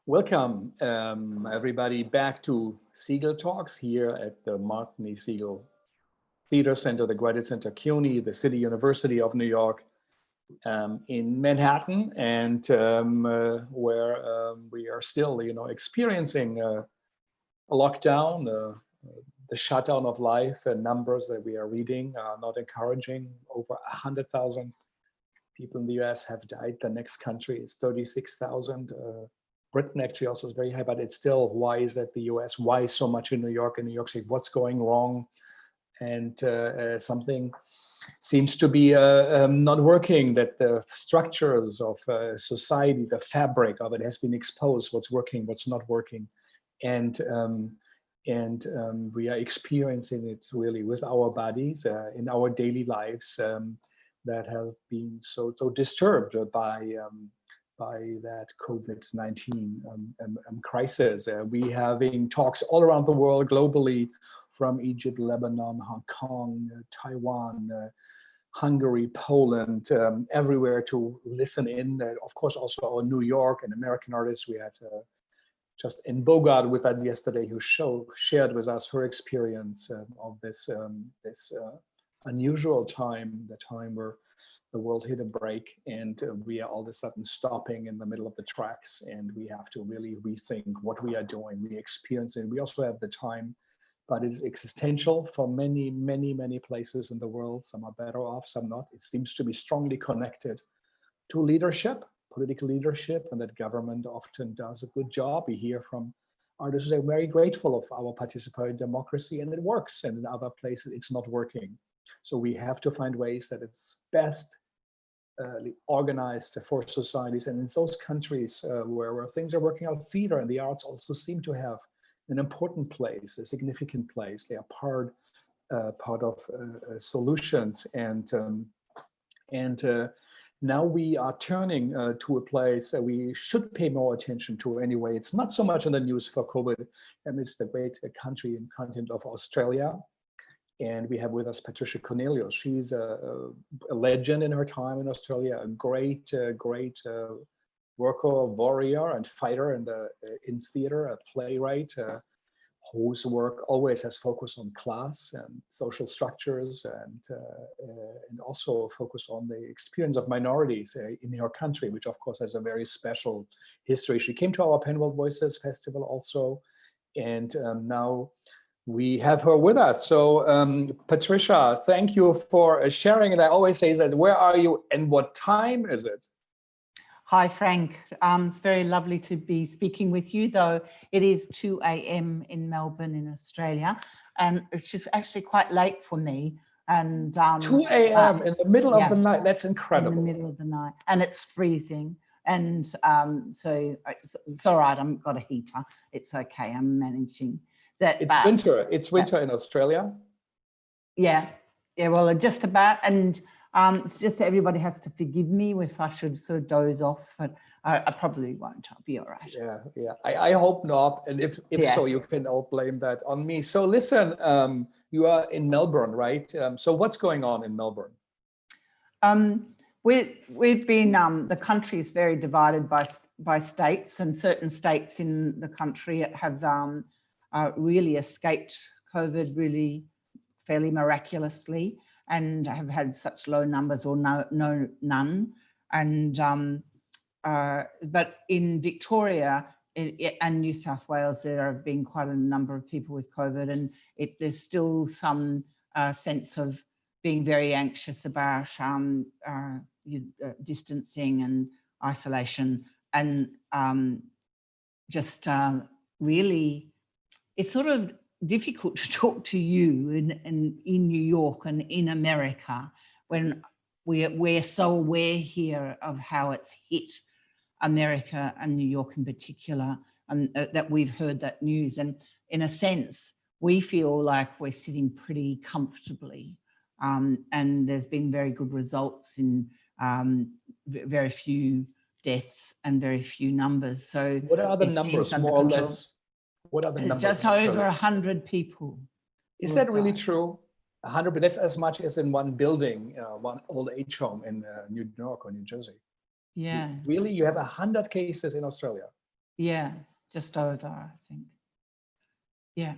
Welcome, everybody, back to Segal Talks here at the Martin E. Segal Theater Center, the Graduate Center CUNY, the City University of New York in Manhattan, and where we are still, experiencing a lockdown, the shutdown of life, and numbers that we are reading are not encouraging. Over 100,000 people in the US have died. The next country is 36,000. Britain actually also is very high, but it's still, why is that the US? Why so much in New York and New York City? What's going wrong? And something seems to be not working, that the structures of society, the fabric of it has been exposed, what's working, what's not working. And we are experiencing it really with our bodies in our daily lives that have been so disturbed by that COVID-19 crisis. We having talks all around the world globally, from Egypt, Lebanon, Hong Kong, Taiwan, Hungary, Poland, everywhere to listen in. Of course, also our New York and American artists. We had just in Bogart with that yesterday, who shared with us her experience of this unusual time, the time where the world hit a break, and we are all of a sudden stopping in the middle of the tracks, and we have to really rethink what we are doing. We experience it. We also have the time, but it's existential for many, many, many places in the world. Some are better off, some not. It seems to be strongly connected to leadership, political leadership, and that government often does a good job. We hear from artists who are very grateful of our participatory democracy, and it works. And in other places, it's not working. So we have to find ways that it's best organized for societies. And in those countries where things are working out, theater and the arts also seem to have an important place, a significant place. They are part of solutions. And now we are turning to a place that we should pay more attention to anyway. It's not so much in the news for COVID amidst the great country and continent of Australia. And we have with us Patricia Cornelius. She's a legend in her time in Australia, a great worker, warrior, and fighter in theater, a playwright whose work always has focused on class and social structures, and also focused on the experience of minorities in her country, which of course has a very special history. She came to our Penworld Voices Festival also, and now we have her with us. So Patricia, thank you for sharing. And I always say that, where are you and what time is it? Hi, Frank. It's very lovely to be speaking with you, though it is 2 a.m. in Melbourne in Australia. And it's just actually quite late for me. And 2 a.m. in the middle of the night, that's incredible. In the middle of the night, and it's freezing. And so it's all right, I've got a heater. It's okay, I'm managing. It's winter. It's winter in Australia. Yeah. Well, just about, and it's just everybody has to forgive me if I should sort of doze off, but I probably won't. I'll be all right. Yeah. I hope not, and if so, you can all blame that on me. So listen, you are in Melbourne, right? So what's going on in Melbourne? We've been the country is very divided by states, and certain states in the country have really escaped COVID really fairly miraculously, and have had such low numbers or none. And but in Victoria and New South Wales, there have been quite a number of people with COVID, and there's still some sense of being very anxious about distancing and isolation, and just really, it's sort of difficult to talk to you in New York and in America when we're so aware here of how it's hit America and New York in particular, and that we've heard that news. And in a sense, we feel like we're sitting pretty comfortably, and there's been very good results in very few deaths and very few numbers. So what are the numbers, more or less? What are the numbers? Just over 100 people. Is that really true? 100, but that's as much as in one building, one old age home in New York or New Jersey. Yeah. Really? You have 100 cases in Australia? Yeah, just over, I think. Yeah.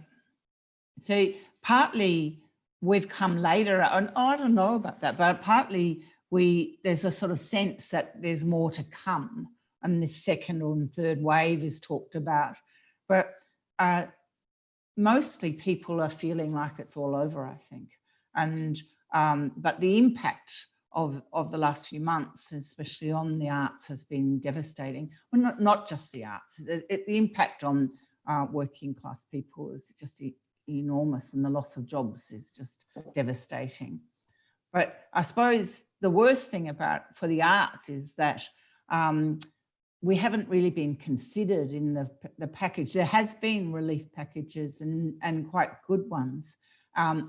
So partly we've come later, and I don't know about that, but partly there's a sort of sense that there's more to come, and the second and third wave is talked about. But mostly people are feeling like it's all over, I think. And but the impact of the last few months, especially on the arts, has been devastating. Well, not just the arts. The impact on working class people is just enormous, and the loss of jobs is just devastating. But I suppose the worst thing for the arts is that we haven't really been considered in the package. There has been relief packages and quite good ones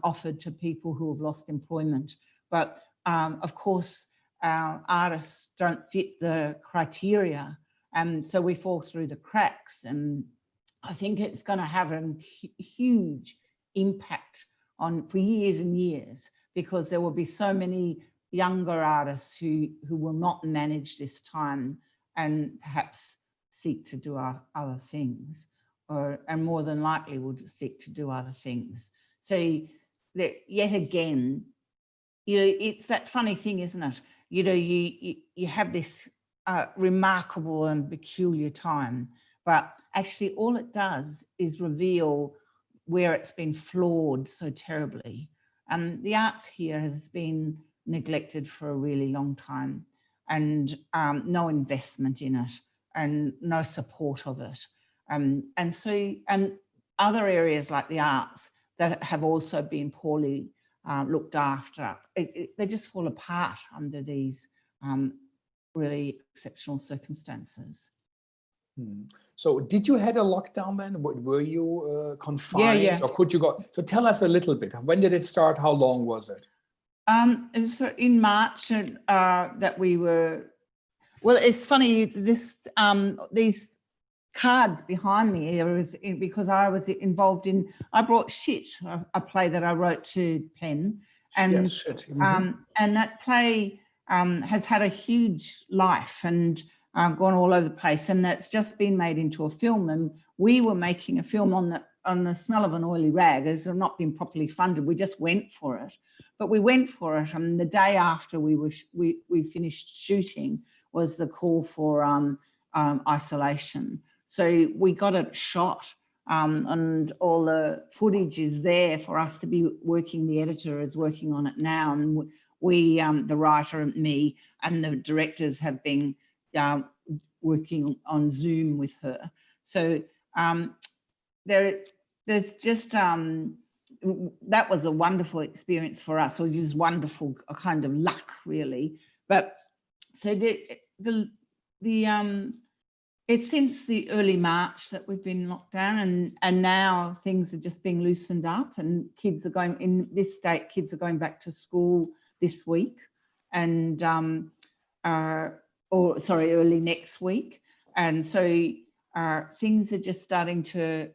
offered to people who have lost employment. But of course, our artists don't fit the criteria, and so we fall through the cracks. And I think it's going to have a huge impact for years and years, because there will be so many younger artists who will not manage this time and perhaps seek to do other things, and more than likely will seek to do other things. So that yet again, it's that funny thing, isn't it? You have this remarkable and peculiar time, but actually all it does is reveal where it's been flawed so terribly. The arts here has been neglected for a really long time, and no investment in it and no support of it. And other areas like the arts that have also been poorly looked after, they just fall apart under these really exceptional circumstances. So did you had a lockdown then? Were you confined? Yeah. Or could you go? So tell us a little bit. When did it start? How long was it? It was in March that we were. Well, it's funny, these cards behind me here because I was involved in. I brought Shit, a play that I wrote to pen, and yes, Shit. Mm-hmm. And that play has had a huge life and gone all over the place, and that's just been made into a film. And we were making a film on the smell of an oily rag. It's not been properly funded. We just went for it, but we went for it, and the day after we finished shooting was the call for isolation. So we got it shot, and all the footage is there for us to be working. The editor is working on it now, and we, the writer and me, and the directors have been working on Zoom with her. So there's just that was a wonderful experience for us. It was wonderful, a kind of luck, really. But so it's since the early March that we've been locked down, and now things are just being loosened up, and kids are going in this state. Kids are going back to school this week, and early next week, and so things are just starting to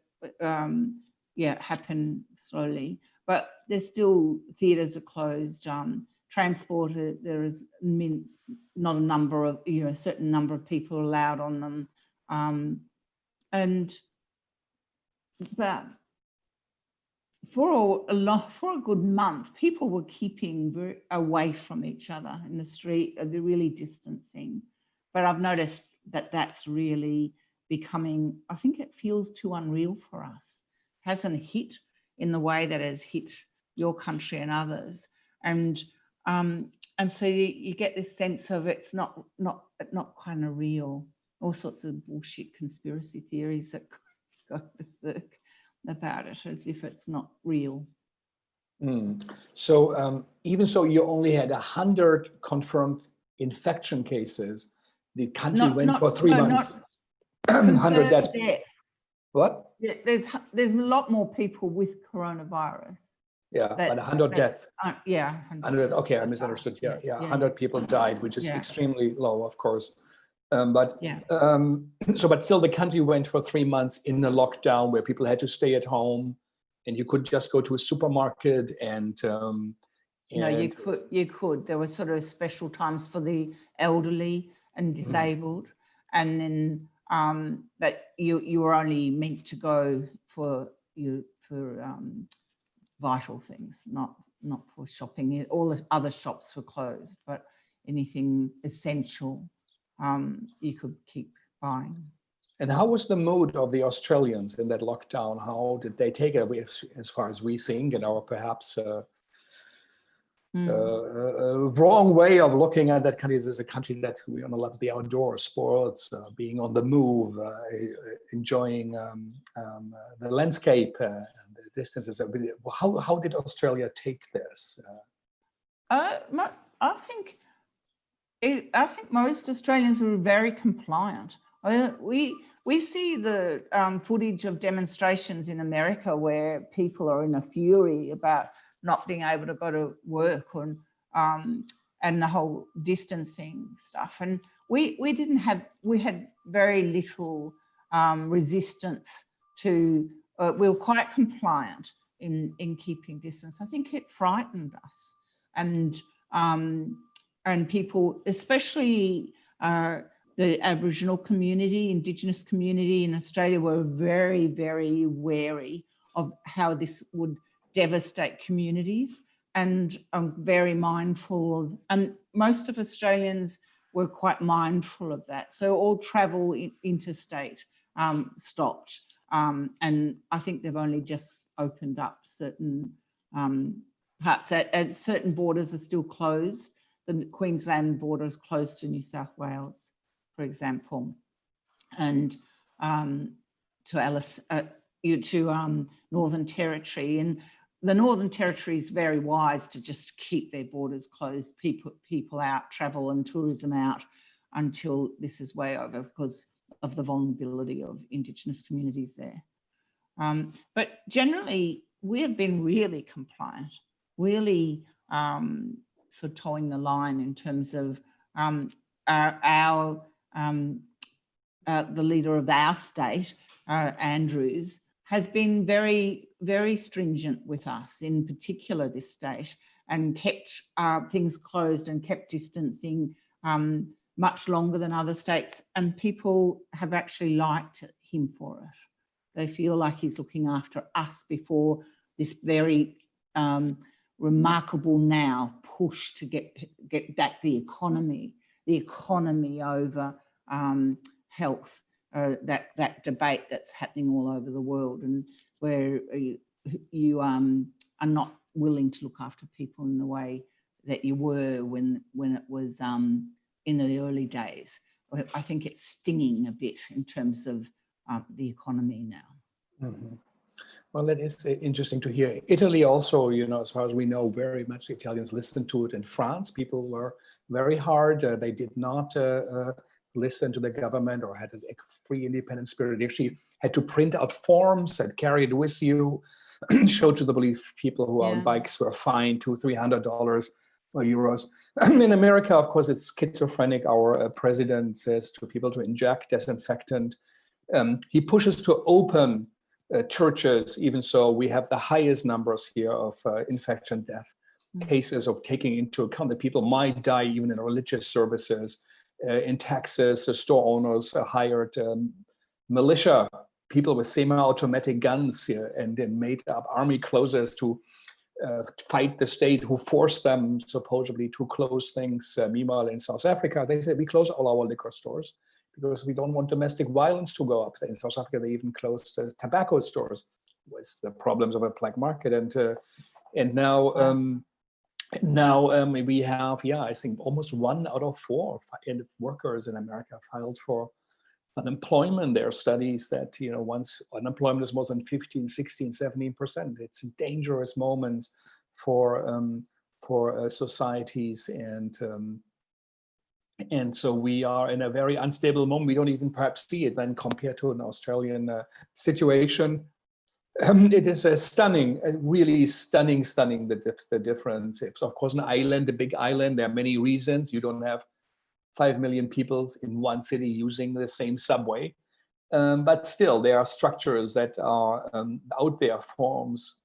happen slowly. But there's still, theatres are closed. Transport, there is not a number of, a certain number of people allowed on them. But for a good month, people were keeping very away from each other in the street. They're really distancing. But I've noticed that that's really becoming, I think it feels too unreal for us. It hasn't hit in the way that has hit your country and others. And so you get this sense of it's not kind of real. All sorts of bullshit conspiracy theories that go berserk about it, as if it's not real. So even so, you only had 100 confirmed infection cases. The country went for 3 months. 100 deaths. What? Yeah, there's a lot more people with coronavirus. Yeah, but 100 deaths. Yeah. 100. Okay, I misunderstood. Yeah. 100 people died, which is extremely low, of course. But still, the country went for 3 months in a lockdown where people had to stay at home, and you could just go to a supermarket and. No, you could. There were sort of special times for the elderly and disabled, and then but you were only meant to go for vital things, not for shopping. All the other shops were closed, but anything essential you could keep buying. And how was the mood of the Australians in that lockdown? How did they take it, as far as we think, perhaps wrong way of looking at that country? This is a country that we loves the outdoor sports, being on the move, enjoying the landscape and the distances. How did Australia take this? I think most Australians were very compliant. We see the footage of demonstrations in America where people are in a fury about not being able to go to work and the whole distancing stuff. And we had very little resistance to. We were quite compliant in keeping distance. I think it frightened us, and people, especially the Aboriginal community, Indigenous community in Australia, were very, very wary of how this would devastate communities, and I'm very mindful of, and most of Australians were quite mindful of that. So all travel interstate stopped, and I think they've only just opened up certain parts. Certain borders are still closed. The Queensland border is closed to New South Wales, for example, and to Northern Territory. And the Northern Territory is very wise to just keep their borders closed, people out, travel and tourism out until this is way over, because of the vulnerability of Indigenous communities there. But generally, we have been really compliant, really sort of towing the line in terms of the leader of our state, Andrews, has been very, very stringent with us, in particular this state, and kept things closed and kept distancing much longer than other states. And people have actually liked him for it. They feel like he's looking after us before this very remarkable now push to get back the economy over health, that debate that's happening all over the world, and where you are not willing to look after people in the way that you were when it was in the early days. I think it's stinging a bit in terms of the economy now. Mm-hmm. Well, that is interesting to hear. Italy also, as far as we know, very much the Italians listened to it. In France, people were very hard. They did not listen to the government or had a free independent spirit. They actually had to print out forms and carry it with you, show to the police. People who are on bikes were fined $200-300 or euros. In America, of course, it's schizophrenic. Our president says to people to inject disinfectant. He pushes to open churches, even so we have the highest numbers here of infection death cases, of taking into account that people might die even in religious services. In Texas, the store owners hired militia, people with semi-automatic guns here, and then made up army closers to fight the state who forced them supposedly to close things. Meanwhile, in South Africa, they said we close all our liquor stores because we don't want domestic violence to go up. In South Africa, they even closed tobacco stores with the problems of a black market. And now we have, I think almost 1 out of 4 workers in America filed for unemployment. There are studies that, once unemployment is more than 15, 16, 17%, it's dangerous moments for societies. And so we are in a very unstable moment. We don't even perhaps see it when compared to an Australian situation. It is stunning, really stunning, the difference. It's of course an island, a big island. There are many reasons. You don't have 5 million people in one city using the same subway. But still, there are structures that are out there, forms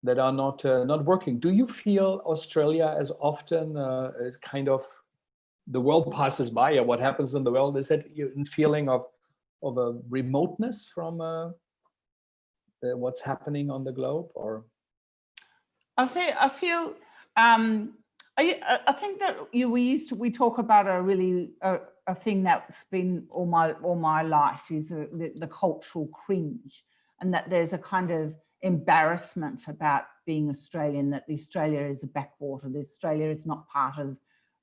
that are not working. Do you feel Australia as often kind of the world passes by, or what happens in the world? Is that a feeling of a remoteness from what's happening on the globe, or? I feel I think that we talk about a thing that's been all my life is the cultural cringe, and that there's a kind of embarrassment about being Australian, that Australia is a backwater, that Australia is not part of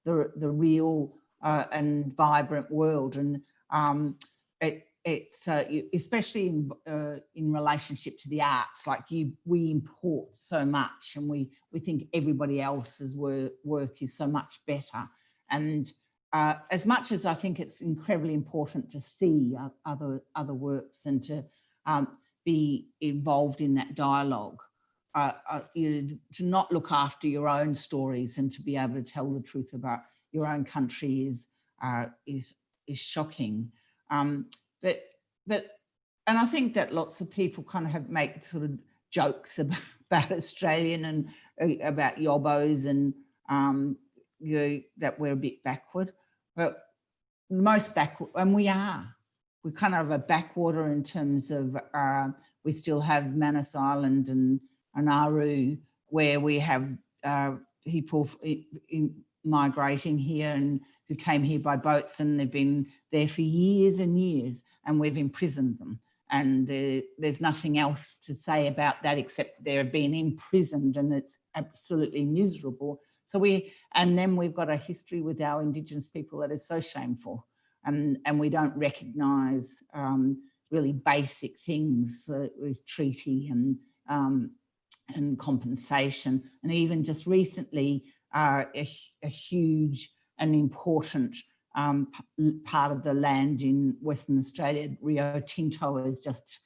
the real and vibrant world, and it's especially in relationship to the arts, like we import so much, and we think everybody else's work is so much better. And as much as I think it's incredibly important to see other works and to be involved in that dialogue, to not look after your own stories and to be able to tell the truth about your own country is shocking. But and I think that lots of people kind of make sort of jokes about Australian and about yobbos and that we're a bit backward, but most backward, and we're kind of a backwater in terms of we still have Manus Island and Nauru, where we have people migrating here and who came here by boats, and they've been there for years and years, and we've imprisoned them. And there's nothing else to say about that except they're being imprisoned, and it's absolutely miserable. And then we've got a history with our Indigenous people that is so shameful, and we don't recognise really basic things with treaty and compensation, and even just recently a huge and important part of the land in Western Australia, Rio Tinto, has just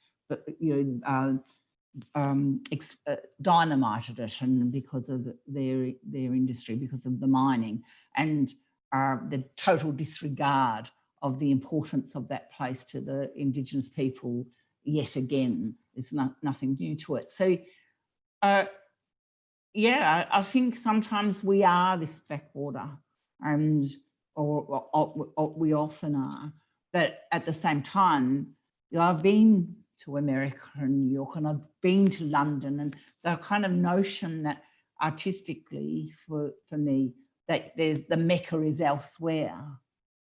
dynamited it, and because of their industry, because of the mining, and the total disregard of the importance of that place to the Indigenous people yet again. It's nothing new to it. So yeah, I think sometimes we are this backwater, and or we often are, but at the same time, I've been to America and New York, and I've been to London, and the kind of notion that artistically for me that the Mecca is elsewhere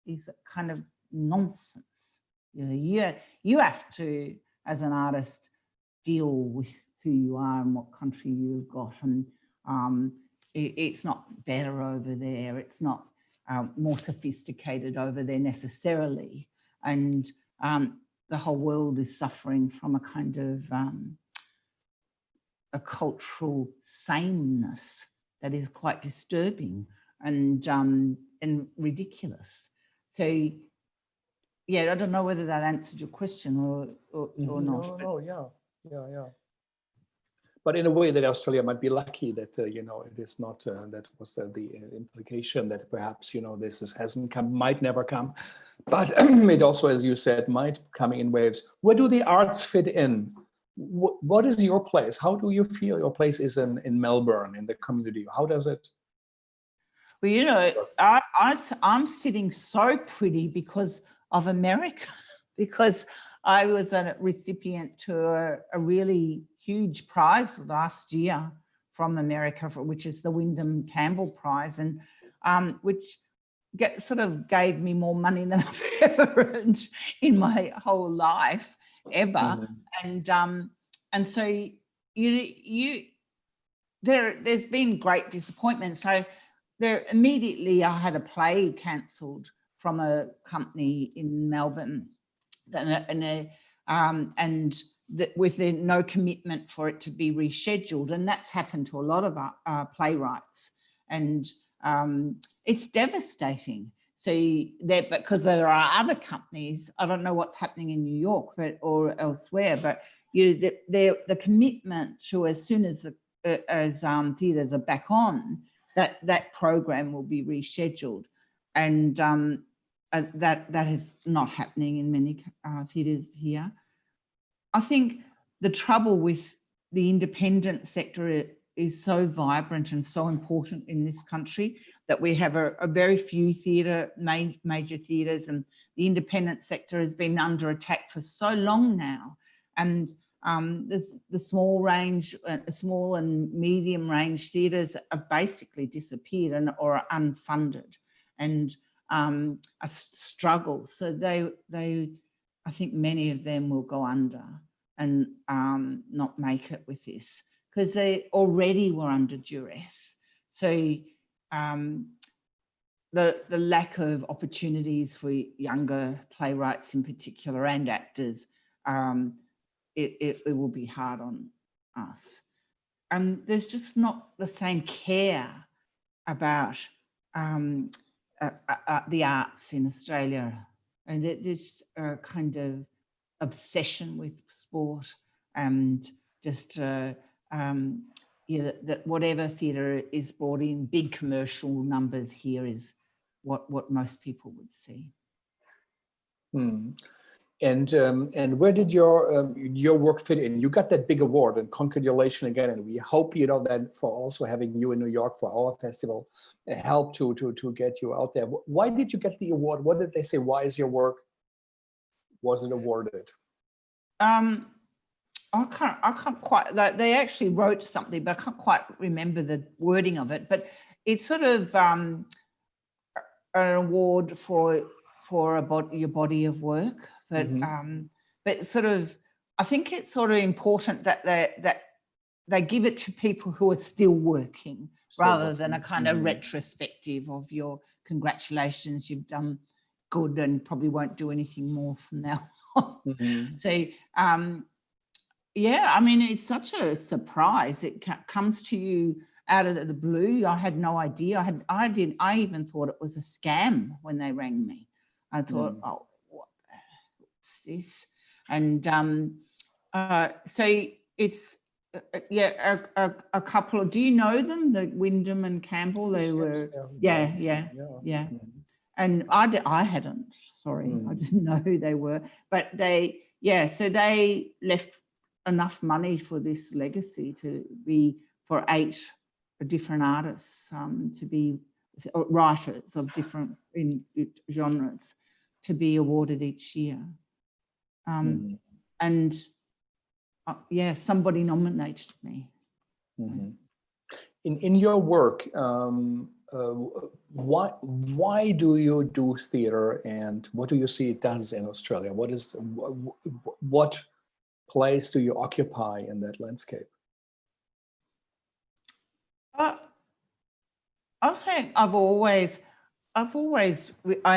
is a kind of nonsense. You have to, as an artist, deal with who you are and what country you've got, and it's not better over there. It's not more sophisticated over there necessarily, and the whole world is suffering from a kind of a cultural sameness that is quite disturbing and ridiculous. So yeah, I don't know whether that answered your question or not. No, yeah. But in a way that Australia might be lucky that, it is not, that was the implication that perhaps, this hasn't come, might never come. But it also, as you said, might come in waves. Where do the arts fit in? What is your place? How do you feel your place is in Melbourne, in the community? How does it? Well, I'm sitting so pretty because of America, because I was a recipient to a really huge prize last year from America, which is the Windham-Campbell Prize, and which sort of gave me more money than I've ever earned in my whole life, ever. Mm-hmm. And so there's been great disappointment. So there immediately I had a play cancelled from a company in Melbourne, with no commitment for it to be rescheduled, and that's happened to a lot of our playwrights, and it's devastating. So because there are other companies, I don't know what's happening in New York or elsewhere, but the commitment to, as soon as theatres are back on, that program will be rescheduled, and that is not happening in many theatres here. I think the trouble with the independent sector is so vibrant and so important in this country that we have a very few major theatres, and the independent sector has been under attack for so long now. And the small and medium range theatres are basically disappeared or are unfunded and a struggle. So I think many of them will go under and not make it with this, because they already were under duress. So the lack of opportunities for younger playwrights in particular and actors, it will be hard on us. And there's just not the same care about the arts in Australia, and there's a kind of obsession with sport and just that whatever theatre is brought in, big commercial numbers here is what most people would see. And where did your work fit in? You got that big award, and congratulations again. And we hope, you know, that for also having you in New York for our festival helped to get you out there. Why did you get the award? What did they say? Why is your work was it awarded? I can't quite. They actually wrote something, but I can't quite remember the wording of it. But it's sort of an award for your body of work. But but sort of, I think it's sort of important that they give it to people who are still working, rather than a kind of retrospective of your congratulations, you've done good and probably won't do anything more from now on. So yeah, I mean, it's such a surprise. It comes to you out of the blue. I had no idea. I even thought it was a scam when they rang me. I thought, oh, what's this? And so it's a couple of. Do you know them? The Windham and Campbell. They were. Yeah. And I hadn't. Sorry, I didn't know who they were. But they, so they left enough money for this legacy to be for 8 different artists, to be writers of different genres, to be awarded each year. And somebody nominated me. In your work, why do you do theatre, and what do you see it does in Australia? What place do you occupy in that landscape? I think I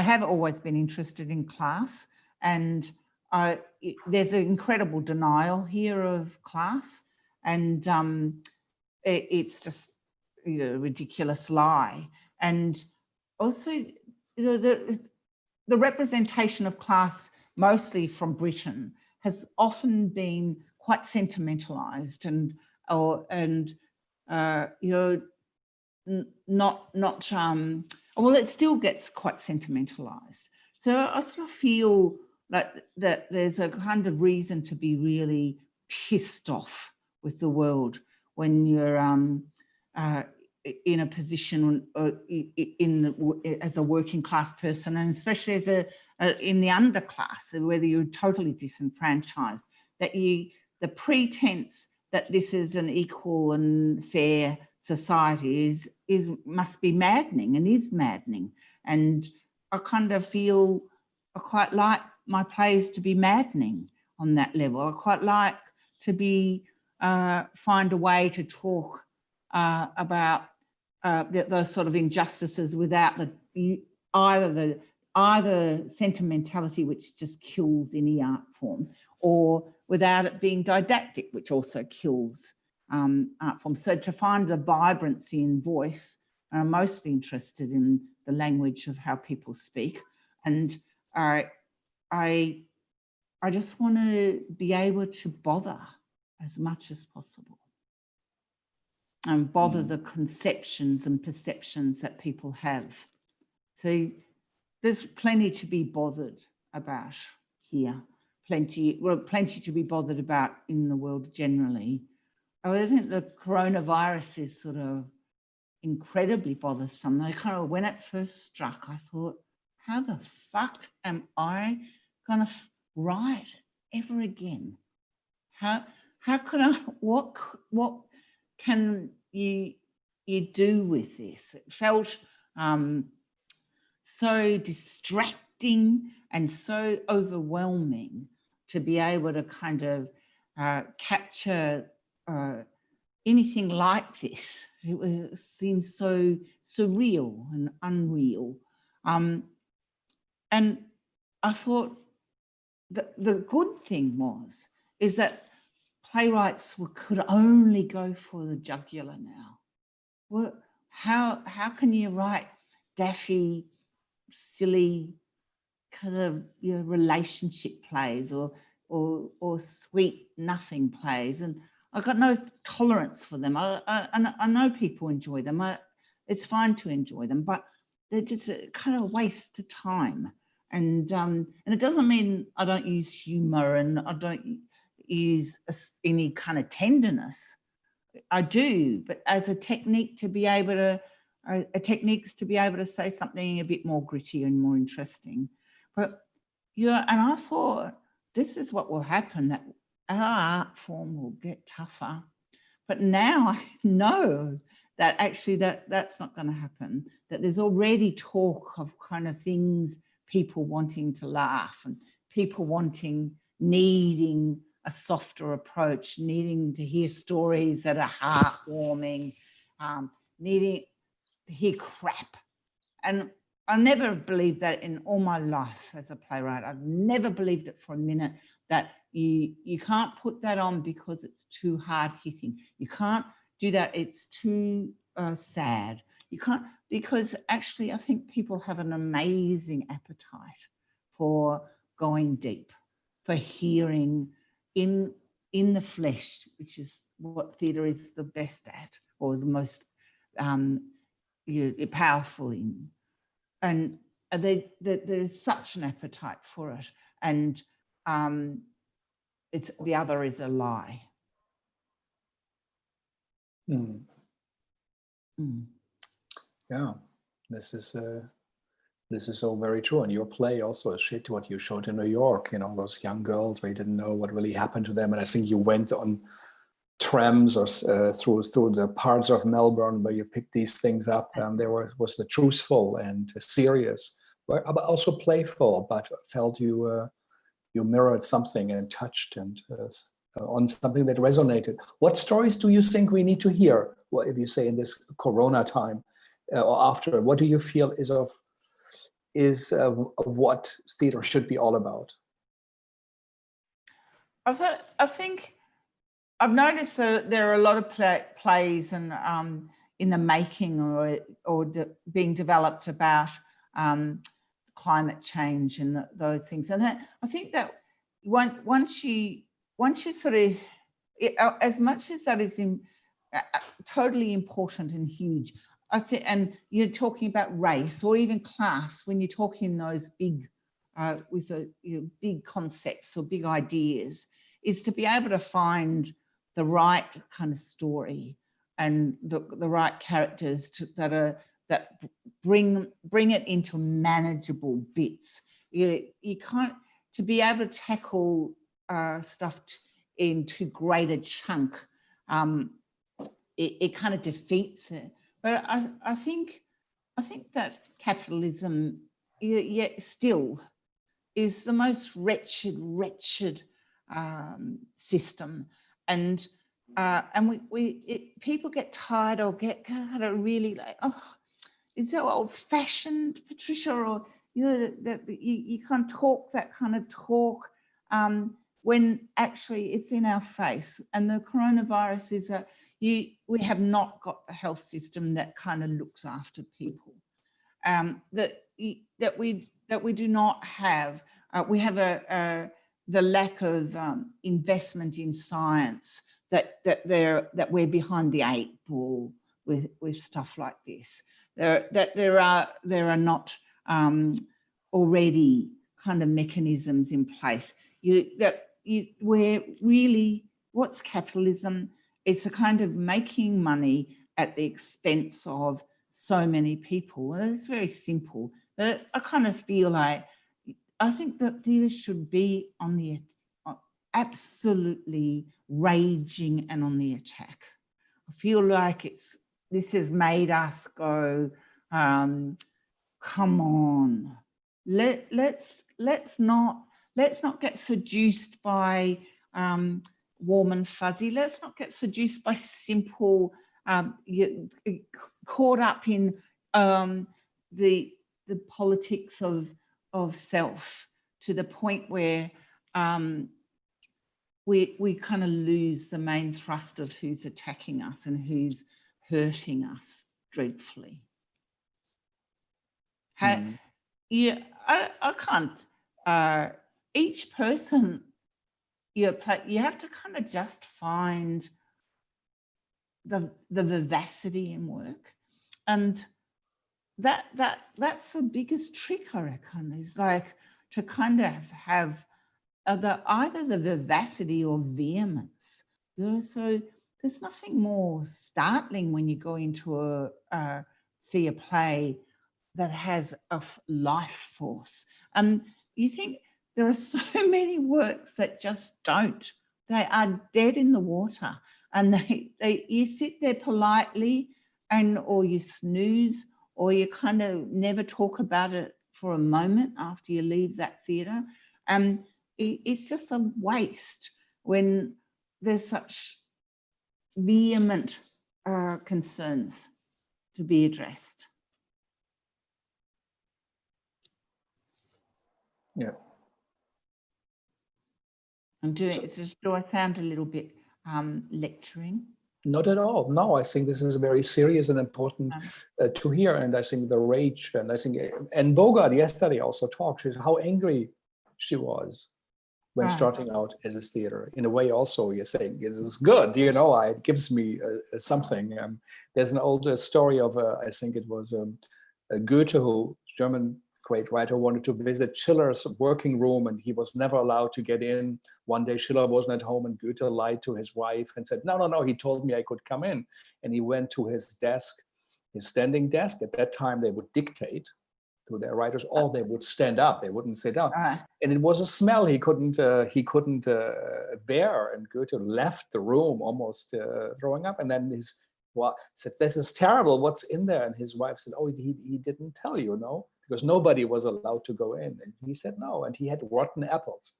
have always been interested in class, and there's an incredible denial here of class, and it's just, you know, a ridiculous lie. And also, you know, the representation of class, mostly from Britain, has often been quite sentimentalized and you know, not well, it still gets quite sentimentalized. So I sort of feel like that there's a kind of reason to be really pissed off with the world when you're in a position as a working class person, and especially as in the underclass, whether you're totally disenfranchised, that the pretense that this is an equal and fair society must be maddening, and is maddening. And I kind of feel I quite like my plays to be maddening on that level. I quite like to be find a way to talk about those sort of injustices without either sentimentality, which just kills any art form, or without it being didactic, which also kills art forms. So to find the vibrancy in voice, I'm mostly interested in the language of how people speak, and I just want to be able to bother as much as possible, and bother the conceptions and perceptions that people have. So there's plenty to be bothered about here, plenty to be bothered about in the world generally. I think the coronavirus is sort of incredibly bothersome. They kind of, when it first struck, I thought, how the fuck am I going to write ever again? How can I, what can you do with this? It felt so distracting and so overwhelming to be able to kind of capture anything like this. It seemed so surreal and unreal. And I thought that the good thing is that playwrights could only go for the jugular now. Well, how can you write daffy, silly kind of, you know, relationship plays or sweet nothing plays? And I've got no tolerance for them. I know people enjoy them. It's fine to enjoy them, but they're just a kind of waste of time. And it doesn't mean I don't use humour and I don't use any kind of tenderness. I do, but as a technique to be able to, say something a bit more gritty and more interesting. But yeah, and I thought this is what will happen, that our art form will get tougher. But now I know that actually that's not going to happen, that there's already talk of kind of things, people wanting to laugh and people needing a softer approach, needing to hear stories that are heartwarming, needing to hear crap. And I never believed that in all my life as a playwright. I've never believed it for a minute, that you can't put that on because it's too hard hitting. You can't do that, it's too sad. You can't, because actually I think people have an amazing appetite for going deep, for hearing in the flesh, which is what theatre is the best at, or the most powerful in. And there's such an appetite for it, and it's, the other is a lie. Mm. Mm. Yeah, this is so very true. And your play also is shit what you showed in New York, you know, those young girls where you didn't know what really happened to them. And I think you went on trams or through the parts of Melbourne where you picked these things up, and there was the truthful and serious, but also playful, but felt you mirrored something and touched and on something that resonated. What stories do you think we need to hear? What if you say in this Corona time or after? What do you feel is what theatre should be all about? I think I've noticed that there are a lot of plays and in the making or being developed about climate change and those things. And I think that once you sort of, as much as that is totally important and huge, I think, and you're talking about race or even class, when you're talking those big, with big concepts or big ideas, is to be able to find the right kind of story and the right characters that bring it into manageable bits. You can't, to be able to tackle stuff into greater chunk, it kind of defeats it. But I think that capitalism still is the most wretched system, and people get tired or get kind of really like, oh, it's so old-fashioned, Patricia, or that you can't talk that kind of talk when actually it's in our face. And the coronavirus is that we have not got the health system that kind of looks after people. That we do not have. We have the lack of investment in science. That we're behind the 8 ball with stuff like this. There are not already kind of mechanisms in place. Where really, what's capitalism? It's a kind of making money at the expense of so many people. And it's very simple, but I kind of feel like, I think that theatre should be on the absolutely raging and on the attack. I feel like this has made us go, come on, let's not get seduced by warm and fuzzy. Let's not get seduced by simple, caught up in the politics of self, to the point where we kind of lose the main thrust of who's attacking us and who's hurting us dreadfully. Yeah, I can't. Each person you have to kind of just find the vivacity in work, and that's the biggest trick, I reckon, is like to kind of have either the vivacity or vehemence. So there's nothing more startling when you go into see a play that has a life force. And you think there are so many works that just don't. They are dead in the water, and you sit there politely, or you snooze, or you kind of never talk about it for a moment after you leave that theatre. It's just a waste when there's such vehement concerns to be addressed. Yeah. Do I sound a little bit lecturing? Not at all. No, I think this is very serious and important to hear. And I think the rage, and I think, and Bogart yesterday also talked, how angry she was when starting out as a theater. In a way also, you're saying, it was good, it gives me something. There's an older story of, I think it was Goethe, who, German great writer, wanted to visit Schiller's working room, and he was never allowed to get in. One day Schiller wasn't at home, and Goethe lied to his wife and said, no, he told me I could come in. And he went to his desk, his standing desk. At that time, they would dictate to their writers, or they would stand up, they wouldn't sit down. And it was a smell he couldn't bear. And Goethe left the room almost throwing up. And then his wife said, this is terrible, what's in there? And his wife said, oh, he didn't tell you, no? Because nobody was allowed to go in. And he said no, and he had rotten apples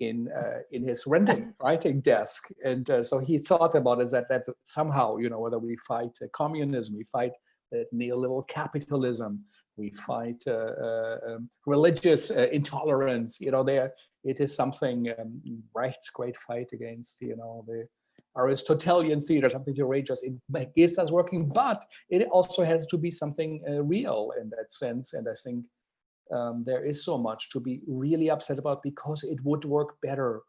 in his writing desk. And so he thought about it that somehow, whether we fight communism, we fight neoliberal capitalism, we fight religious intolerance, it is something, Brecht's great fight against, the Aristotelian theater, something to rage us. It gives us working, but it also has to be something real in that sense. And I think there is so much to be really upset about, because it would work better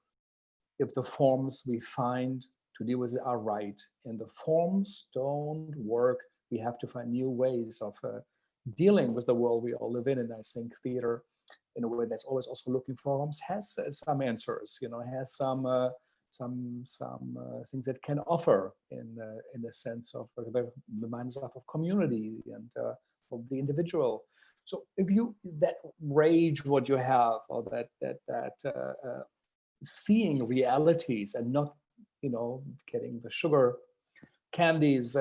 if the forms we find to deal with it are right. And the forms don't work. We have to find new ways of dealing with the world we all live in. And I think theater, in a way that's always also looking for forms, has some answers, has some things that can offer in the sense of the minds of community and of the individual. So if that rage what you have, or that seeing realities and not getting the sugar candies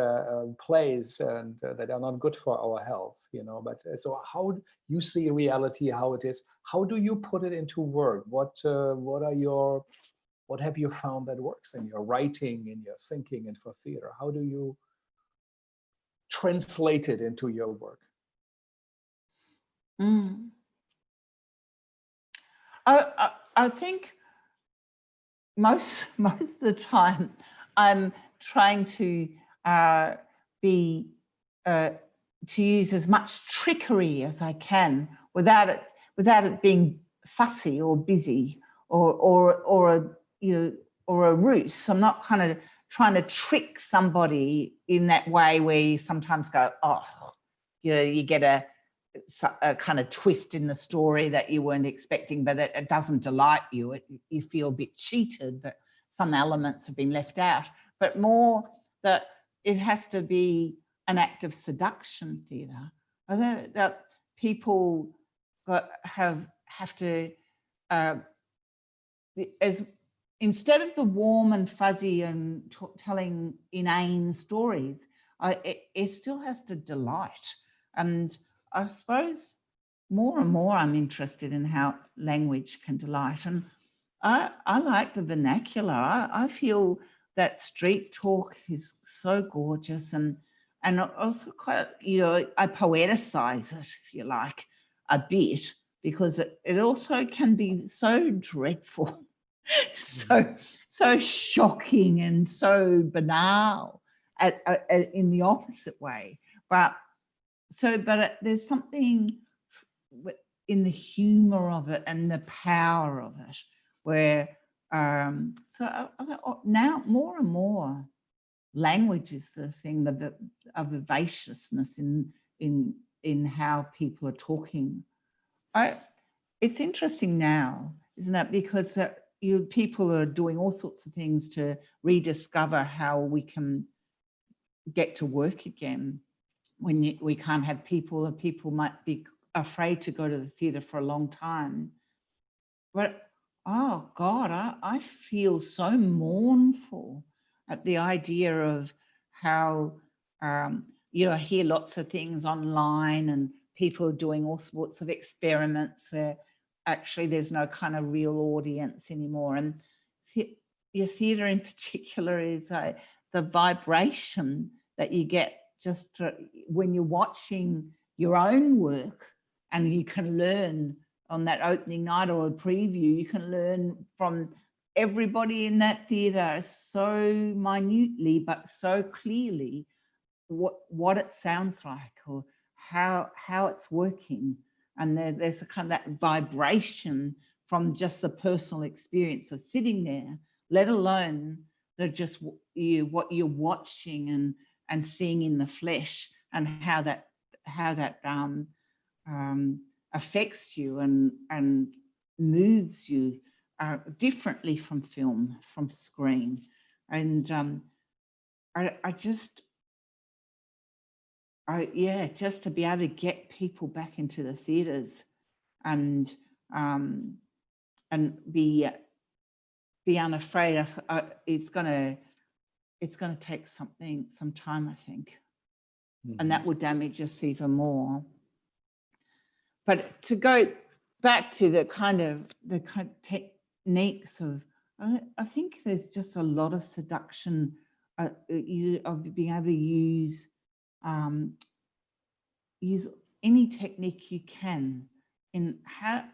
plays and that are not good for our health, but so how you see reality, how it is, how do you put it into work? What have you found that works in your writing, in your thinking, and for theater? How do you translate it into your work? I think most of the time I'm trying to use as much trickery as I can without it being fussy or busy or a ruse. I'm not kind of trying to trick somebody in that way where you sometimes go, you get a kind of twist in the story that you weren't expecting, but it doesn't delight you. You feel a bit cheated that some elements have been left out, but more that it has to be an act of seduction theatre. I think that people have to, as instead of the warm and fuzzy and telling inane stories, it still has to delight. And I suppose more and more I'm interested in how language can delight. And I like the vernacular. I feel that street talk is so gorgeous, and also quite, I poeticize it, if you like, a bit, because it also can be so dreadful, so shocking and so banal in the opposite way. But there's something in the humor of it and the power of it, where now more and more language is the thing, the vivaciousness in how people are talking. It's interesting now, isn't it? Because people are doing all sorts of things to rediscover how we can get to work again when we can't have people, or people might be afraid to go to the theatre for a long time. But oh God, I feel so mournful at the idea of how, I hear lots of things online and people are doing all sorts of experiments where actually there's no kind of real audience anymore. And your theatre in particular is the vibration that you get just when you're watching your own work, and you can learn on that opening night or a preview, you can learn from everybody in that theatre so minutely but so clearly what it sounds like, or how it's working. And there's a kind of that vibration from just the personal experience of sitting there, let alone just what you're watching and seeing in the flesh, and how that affects you and moves you differently from film, from screen. And just to be able to get people back into the theatres and be unafraid. It's gonna take some time, I think. Mm-hmm. And that will damage us even more. But to go back to the kind of techniques of, I think there's just a lot of seduction of being able to use any technique you can in how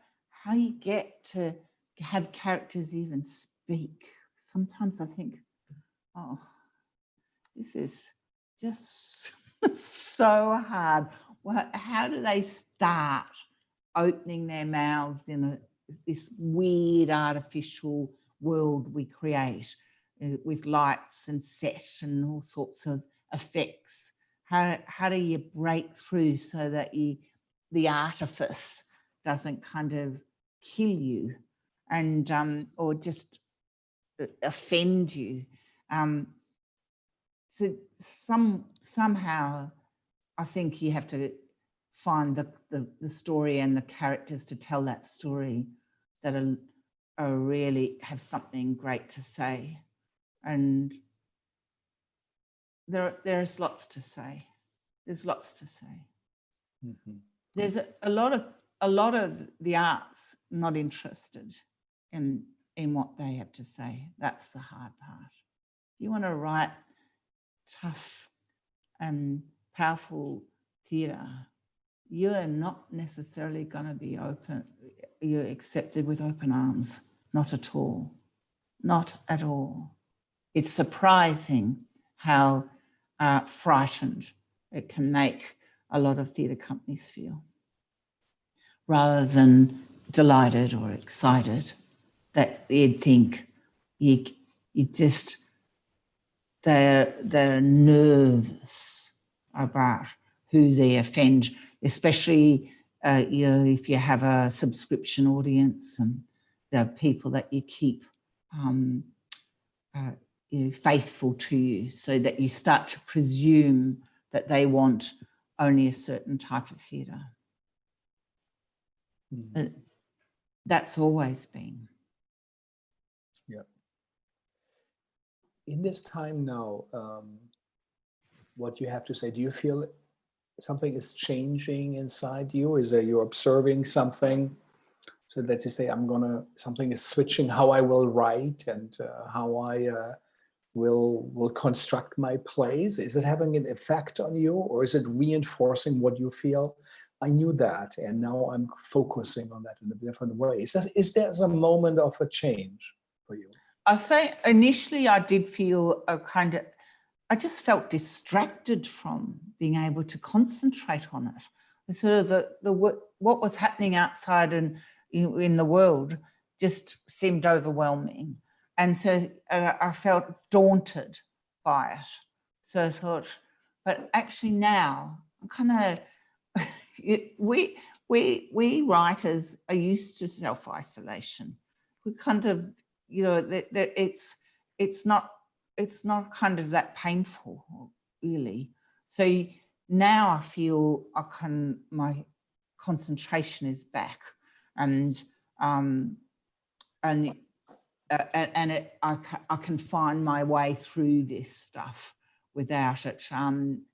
you get to have characters even speak. Sometimes I think, oh, this is just so hard. Well, how do they start opening their mouths in this weird artificial world we create with lights and set and all sorts of effects? How do you break through so that the artifice doesn't kind of kill you and or just offend you? So somehow I think you have to find the story and the characters to tell that story that are really have something great to say. And there's lots to say. There's lots to say. Mm-hmm. There's a lot of the arts not interested in what they have to say. That's the hard part. If you want to write tough and powerful theatre, you're not necessarily going to be you're accepted with open arms. Not at all. Not at all. It's surprising how frightened it can make a lot of theatre companies feel, rather than delighted or excited that you'd think they're nervous about who they offend, especially if you have a subscription audience and the people that you keep faithful to you, so that you start to presume that they want only a certain type of theatre. That's always been. Yeah. In this time now, what you have to say, do you feel something is changing inside you? Is that you're observing something? So let's just say something is switching how I will write and how I will construct my plays. Is it having an effect on you, or is it reinforcing what you feel? I knew that, and now I'm focusing on that in a different way. Is there a moment of a change for you? I say initially I did feel I just felt distracted from being able to concentrate on it. Sort of what was happening outside and in the world just seemed overwhelming. And so I felt daunted by it. So I thought, but actually now I'm kind of, we writers are used to self-isolation. We kind of, it's not kind of that painful, really. So now I feel my concentration is back, and I can find my way through this stuff without it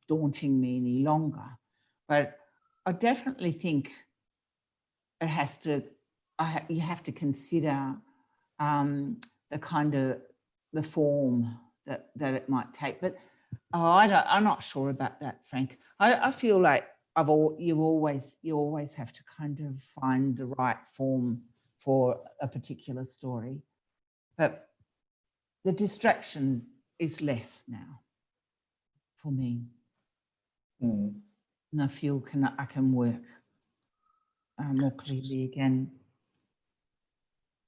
daunting me any longer. But I definitely think it has to. You have to consider the kind of the form that it might take. But I'm not sure about that, Frank. I feel like you always have to kind of find the right form for a particular story. But the distraction is less now for me. And I feel I can work more clearly again.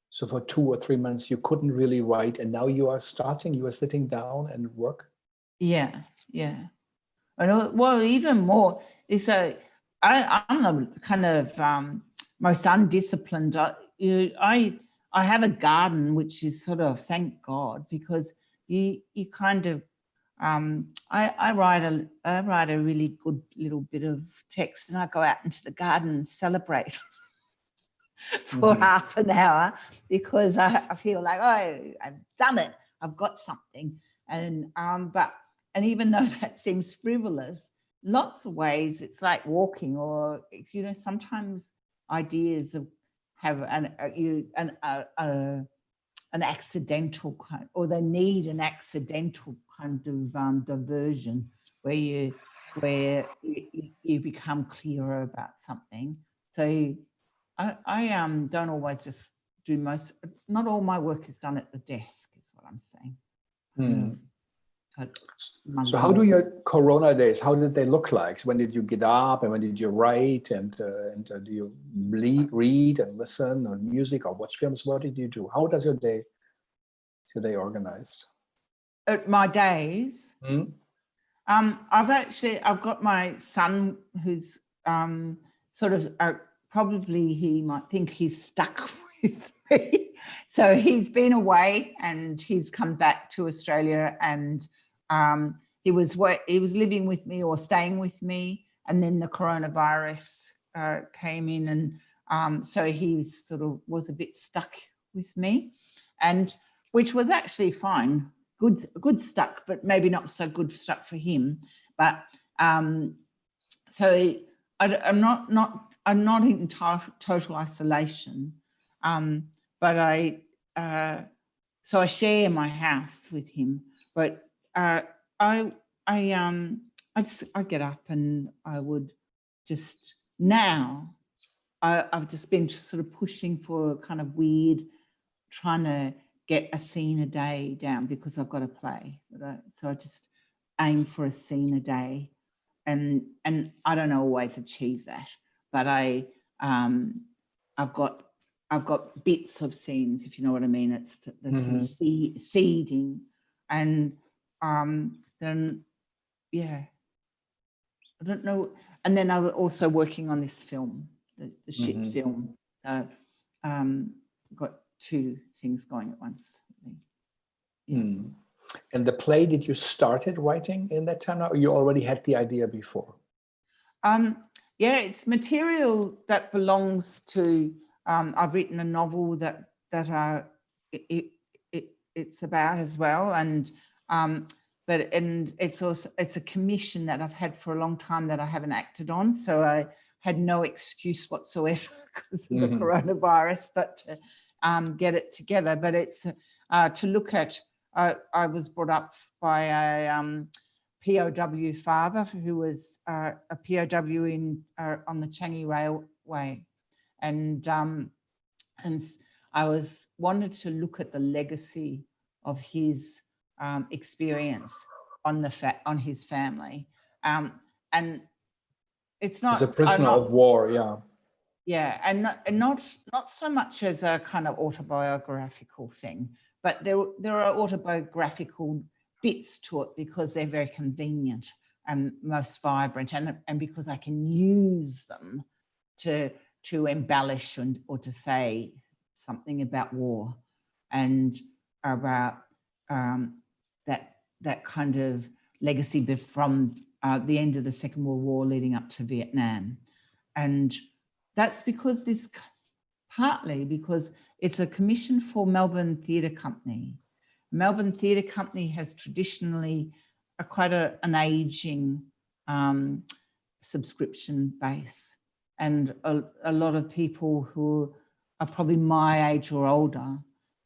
So for 2 or 3 months, you couldn't really write, and now you are sitting down and work? Yeah. I know, well, even more, I'm the kind of most undisciplined. I have a garden, which is sort of, thank God, because you kind of, I write a really good little bit of text, and I go out into the garden and celebrate for half an hour, because I feel like, oh, I've done it, I've got something. And even though that seems frivolous, lots of ways it's like walking, or sometimes ideas have an accidental kind, or they need an accidental kind of diversion where you become clearer about something. So I don't always just do not all my work is done at the desk, is what I'm saying. So how do your Corona days, how did they look like? When did you get up, and when did you write, and do you read and listen or music or watch films? What did you do? How does your day organized? My days? I've got my son who's sort of probably he might think he's stuck with me. So he's been away and he's come back to Australia, and he was living with me or staying with me, and then the coronavirus came in, and so he sort of was a bit stuck with me, and which was actually fine, good stuck, but maybe not so good stuck for him. But so I'm not in total isolation, but I share my house with him. But I get up, and I would just now I've just been sort of pushing for a kind of weird, trying to get a scene a day down, because I've got to play. So I just aim for a scene a day, and I don't always achieve that, but I've got bits of scenes, if you know what I mean. It's the sort of seeding, and then I don't know. And then I was also working on this film, the shit film. So got two things going at once. And the play, did you started writing in that time now, or you already had the idea before? Yeah, it's material that belongs to, I've written a novel that it's about as well. And it's a commission that I've had for a long time that I haven't acted on. So I had no excuse whatsoever because of the coronavirus, but to get it together. But it's to look at, I was brought up by a POW father who was a POW on the Changi Railway. And I wanted to look at the legacy of his experience on his family, and it's not. He's a prisoner of war, yeah. Yeah, and not so much as a kind of autobiographical thing, but there are autobiographical bits to it because they're very convenient and most vibrant, and because I can use them to embellish or to say something about war and about that kind of legacy from the end of the Second World War leading up to Vietnam. And that's partly because it's a commission for Melbourne Theatre Company. Melbourne Theatre Company has traditionally quite an ageing subscription base, and a lot of people who are probably my age or older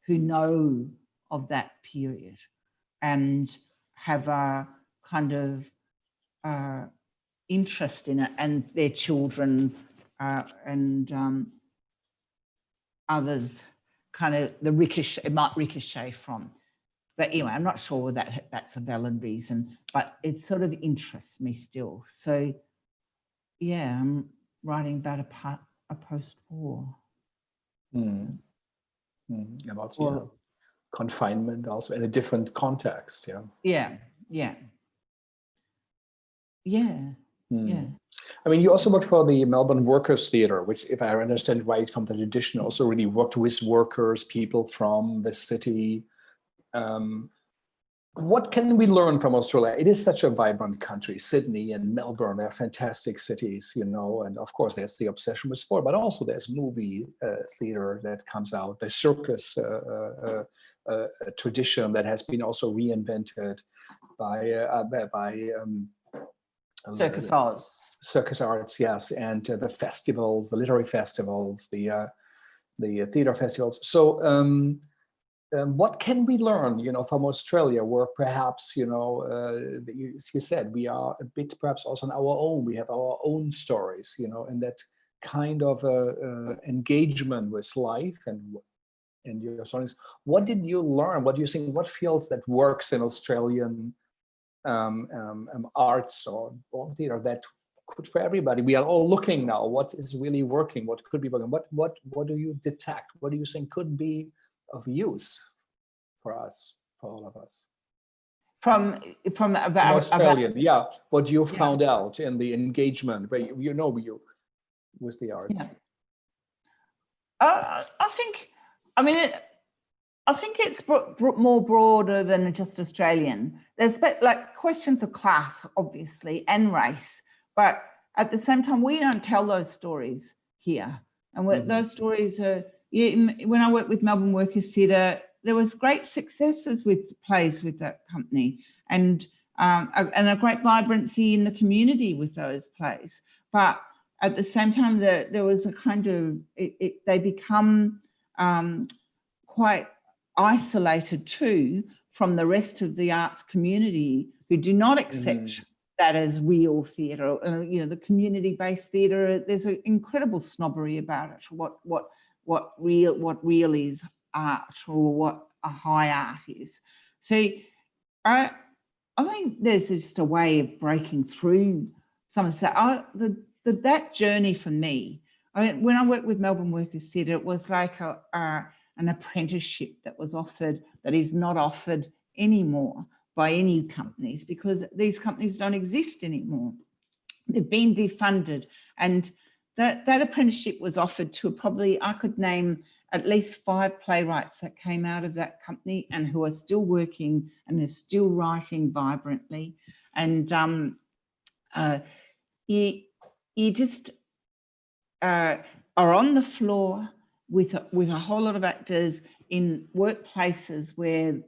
who know of that period and have a kind of interest in it, and their children and others kind of it might ricochet from. But anyway, I'm not sure that's a valid reason, but it sort of interests me still. So yeah, I'm writing about a post-war. About confinement also in a different context, yeah. Yeah. I mean, you also worked for the Melbourne Workers Theatre, which, if I understand right from the tradition, also really worked with workers, people from the city. What can we learn from Australia? It is such a vibrant country. Sydney and Melbourne are fantastic cities, and of course there's the obsession with sport, but also there's movie theater that comes out, the circus tradition that has been also reinvented by Circus Arts, yes, and the festivals, the literary festivals, the theater festivals. So what can we learn, from Australia, where perhaps, you said we are a bit perhaps also on our own. We have our own stories, and that kind of engagement with life and your stories. What did you learn? What do you think? What feels that works in Australian arts or theater that could for everybody? We are all looking now. What is really working? What could be working? What do you detect? What do you think could be of use for us, for all of us? From Australian, what you found out in the engagement, where you with the arts. I think it's more broader than just Australian. There's like questions of class, obviously, and race, but at the same time, we don't tell those stories here. And those stories are, when I worked with Melbourne Workers Theatre, there was great successes with plays with that company, and a great vibrancy in the community with those plays. But at the same time, there was a kind of, they become quite isolated too from the rest of the arts community, who do not accept that as real theatre. The community-based theatre, there's an incredible snobbery about it. What real is art, or what a high art is. So I think there's just a way of breaking through some of that. That journey for me, when I worked with Melbourne Workers Theatre, it was like an apprenticeship that was offered, that is not offered anymore by any companies, because these companies don't exist anymore. They've been defunded, and that apprenticeship was offered to probably, I could name at least 5 playwrights that came out of that company and who are still working and are still writing vibrantly. And you just are on the floor with a whole lot of actors in workplaces where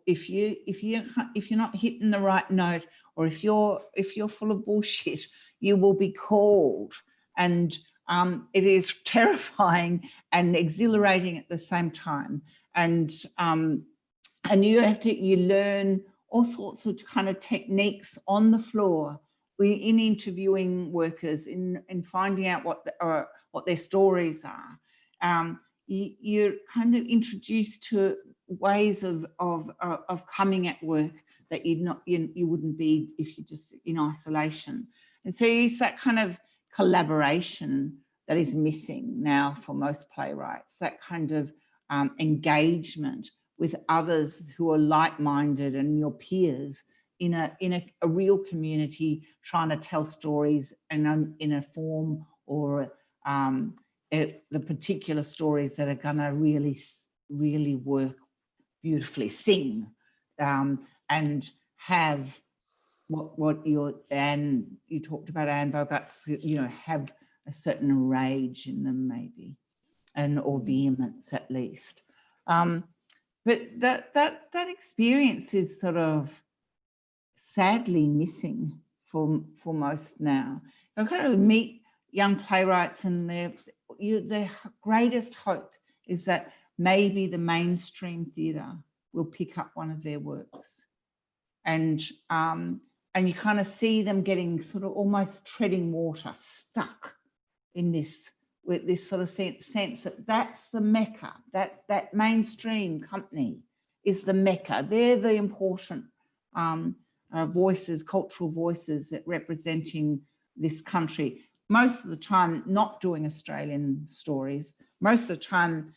if you're not hitting the right note, or if you're full of bullshit, you will be called. And it is terrifying and exhilarating at the same time. And you learn all sorts of kind of techniques on the floor in interviewing workers, in finding out what their stories are. You're kind of introduced to ways of coming at work that you wouldn't be if you're just in isolation. And so it's that kind of collaboration that is missing now for most playwrights, that kind of engagement with others who are like-minded and your peers in a real community, trying to tell stories in a form or the particular stories that are going to really work beautifully, sing and have what you talked about, Anne Bogart's, have a certain rage in them maybe, or vehemence at least. But that experience is sort of sadly missing for most now. I kind of meet young playwrights, and their greatest hope is that maybe the mainstream theatre will pick up one of their works, and you kind of see them getting sort of almost treading water, stuck in this, with this sort of sense that that's the Mecca, that mainstream company is the Mecca. They're the important voices, cultural voices that representing this country. Most of the time not doing Australian stories, most of the time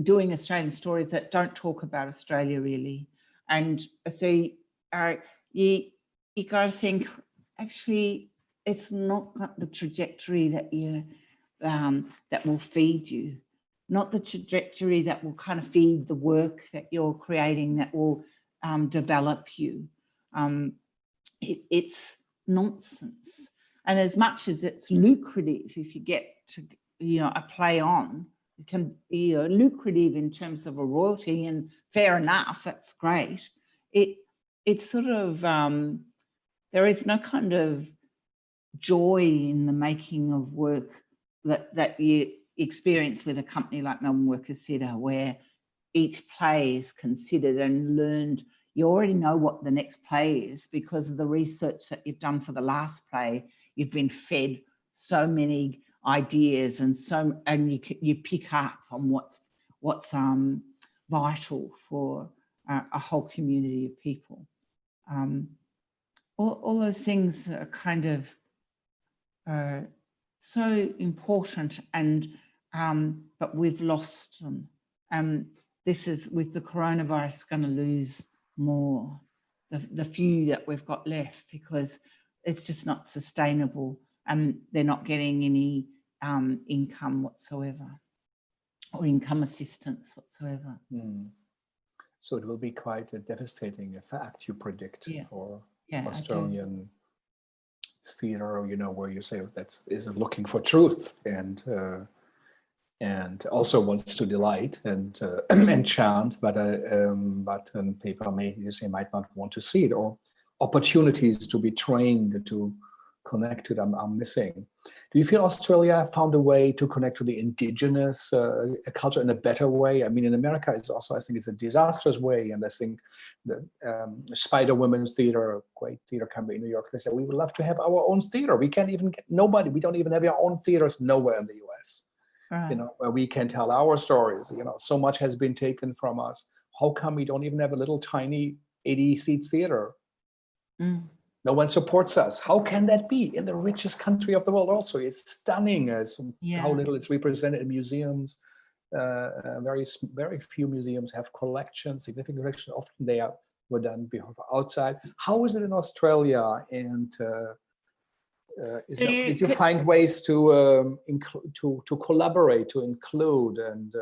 doing Australian stories that don't talk about Australia really. And so you got to think, actually, it's not the trajectory that that will feed you, not the trajectory that will kind of feed the work that you're creating, that will develop you. It's nonsense. And as much as it's lucrative, if you get to a play on, it can be lucrative in terms of a royalty, and fair enough, that's great. It's sort of there is no kind of joy in the making of work that you experience with a company like Melbourne Workers Theatre, where each play is considered and learned. You already know what the next play is because of the research that you've done for the last play. You've been fed so many ideas, and you pick up on what's vital for a whole community of people. All those things are kind of so important, and but we've lost them. This is, with the coronavirus, going to lose more, the few that we've got left, because it's just not sustainable, and they're not getting any income whatsoever, or income assistance whatsoever. So it will be quite a devastating effect, you predict, for Australian theatre, where you say that is looking for truth and also wants to delight and enchant, but people might not want to see it, or opportunities to be trained to connect to them are missing. Do you feel Australia found a way to connect to the indigenous culture in a better way? I mean, in America, it's also, I think it's a disastrous way. And I think the Spider Women's Theatre, a great theatre company in New York, they said, we would love to have our own theatre. We can't even get nobody. We don't even have our own theatres nowhere in the US, right, where we can tell our stories. So much has been taken from us. How come we don't even have a little tiny 80-seat theatre? No one supports us. How can that be in the richest country of the world? Also, it's stunning as how little it's represented in museums. Very few museums have collections, significant collections. Often they were done outside. How is it in Australia? And Did you find ways to to collaborate, to include, and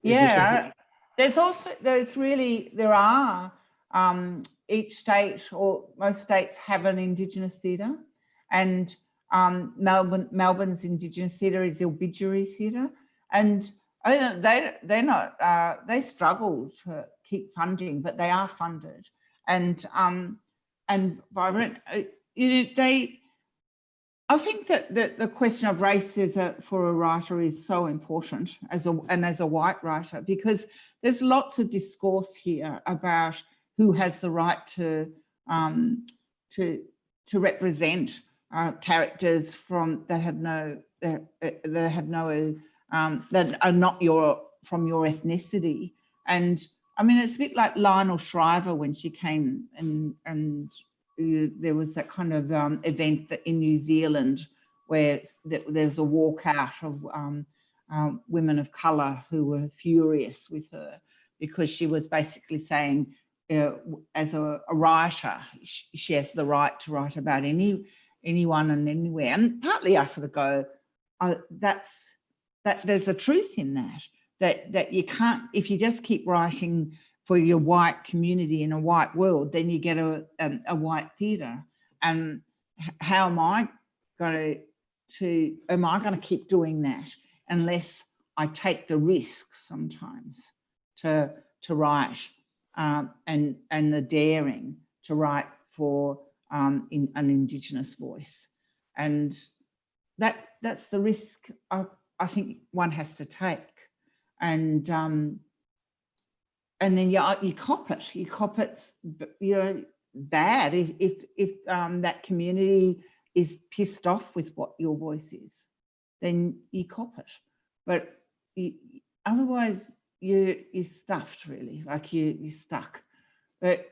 there are each state or most states have an Indigenous theatre, and Melbourne's Indigenous theatre is the obituary theatre, and they struggle to keep funding, but they are funded, and vibrant. I think that the question of race for a writer is so important as a white writer, because there's lots of discourse here about who has the right to represent characters that are not from your ethnicity. And I mean, it's a bit like Lionel Shriver when she came and there was that kind of event in New Zealand where there's a walkout of women of colour who were furious with her because she was basically saying, as a writer, she has the right to write about anyone and anywhere. And partly I sort of go, there's a truth in that you can't, if you just keep writing for your white community in a white world, then you get a white theatre. And how am I going to keep doing that unless I take the risk sometimes to write and the daring to write for an Indigenous voice? And that's the risk I think one has to take. And then you cop it. You cop it, bad if that community is pissed off with what your voice is, then you cop it. But otherwise, you're stuffed, really. Like you're stuck. But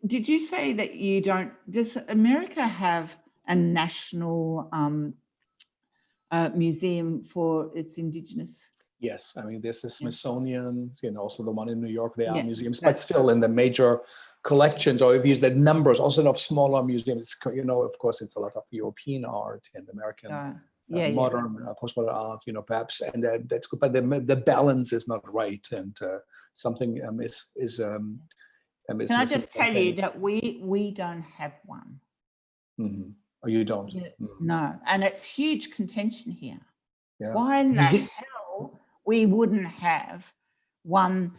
did you say that you don't? Does America have a national museum for its Indigenous? Yes, I mean, there's the Smithsonian, also the one in New York, there are museums, but still in the major collections, or if you use the numbers, also of smaller museums, of course, it's a lot of European art and American modern, postmodern art, perhaps, and that's good, but the balance is not right, and something is Can I just tell you that we don't have one. Mm-hmm. Oh, you don't? Yeah, no, and it's huge contention here. Yeah. Why in the hell we wouldn't have one,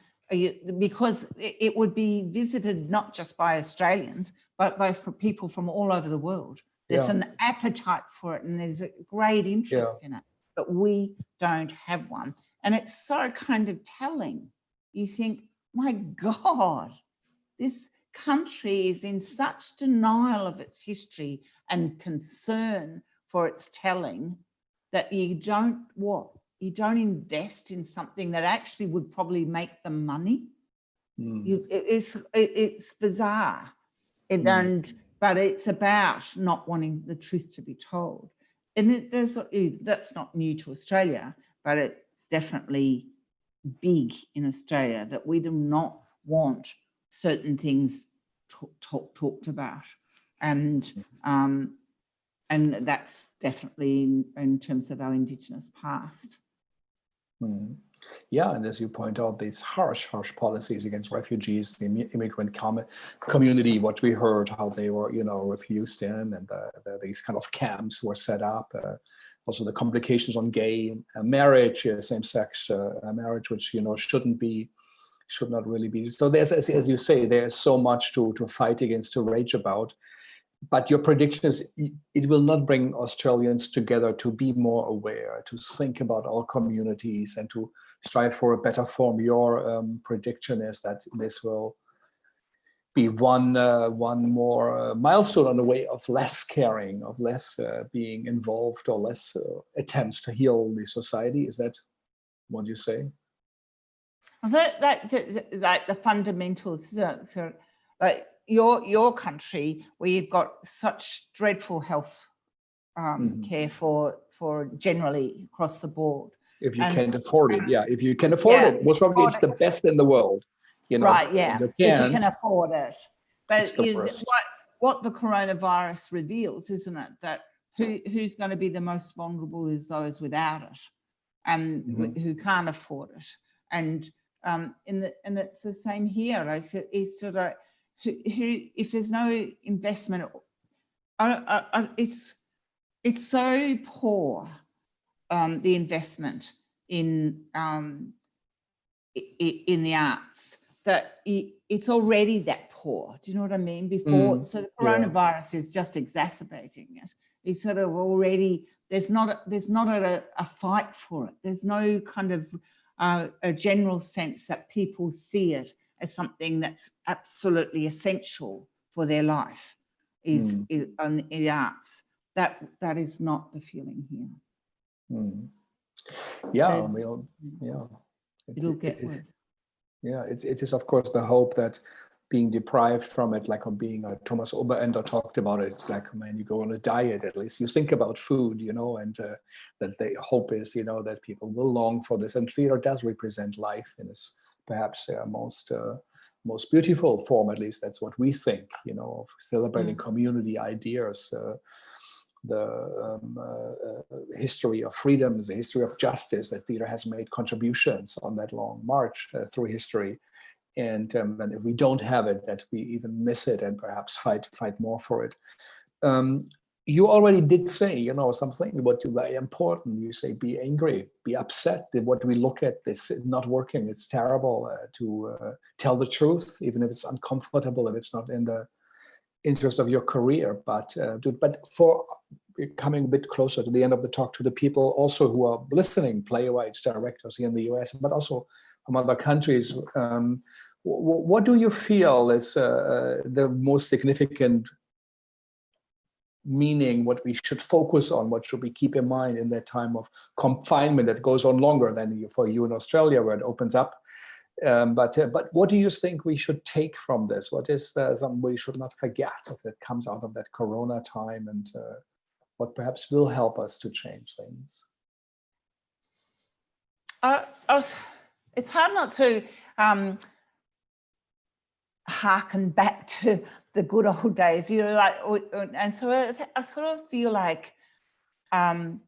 because it would be visited not just by Australians, but by people from all over the world. There's an appetite for it and there's a great interest in it, but we don't have one. And it's so kind of telling. You think, my God, this country is in such denial of its history and concern for its telling that you don't invest in something that actually would probably make them money. It's bizarre, but it's about not wanting the truth to be told. And that's not new to Australia, but it's definitely big in Australia that we do not want certain things talked about, and that's definitely in terms of our Indigenous past. Yeah, and as you point out, these harsh policies against refugees, the immigrant community, what we heard, how they were, refused in, and these kind of camps were set up. Also, the complications on gay marriage, same-sex marriage, which should not really be. So there's, as you say, there's so much to fight against, to rage about. But your prediction is it will not bring Australians together to be more aware, to think about all communities and to strive for a better form. Your prediction is that this will be one more milestone on the way of less caring, of less being involved, or less attempts to heal the society. Is that what you say? That's like the fundamentals. So like your country, where you've got such dreadful health care for generally across the board. If you can't afford it, if you can afford it, most probably it's the best in the world. Right, if you can afford it. But what the coronavirus reveals, isn't it? That who's going to be the most vulnerable is those without it, and who can't afford it. And it's the same here. Like, it's sort of who if there's no investment, it's so poor, the investment in the arts, that it's already that poor. Do you know what I mean? Before, so the coronavirus is just exacerbating it. It's sort of already, there's not a fight for it. There's no kind of a general sense that people see it as something that's absolutely essential for their life, is on the arts. That is not the feeling here. Yeah, So, it'll get worse. Yeah, it is of course the hope that being deprived from it, like being Thomas Oberender talked about it, it's like, man, you go on a diet, at least you think about food, you know, and that the hope is, you know, that people will long for this. And theater does represent life in its perhaps most beautiful form, at least that's what we think, you know, of celebrating community ideas, the history of freedoms, the history of justice, that theater has made contributions on that long march through history. And if we don't have it, that we even miss it and perhaps fight more for it. You already did say, you know, something about very important. You say, be angry, be upset that what we look at is not working. It's terrible to tell the truth, even if it's uncomfortable, if it's not in the interest of your career. But for coming a bit closer to the end of the talk, to the people also who are listening, playwrights, directors here in the US, but also from other countries, what do you feel is the most significant meaning, what we should focus on, what should we keep in mind in that time of confinement that goes on longer than for you in Australia, where it opens up? But what do you think we should take from this? What is something we should not forget that comes out of that Corona time, and what perhaps will help us to change things? It's hard not to harken back to the good old days, you know, like, and so I sort of feel like that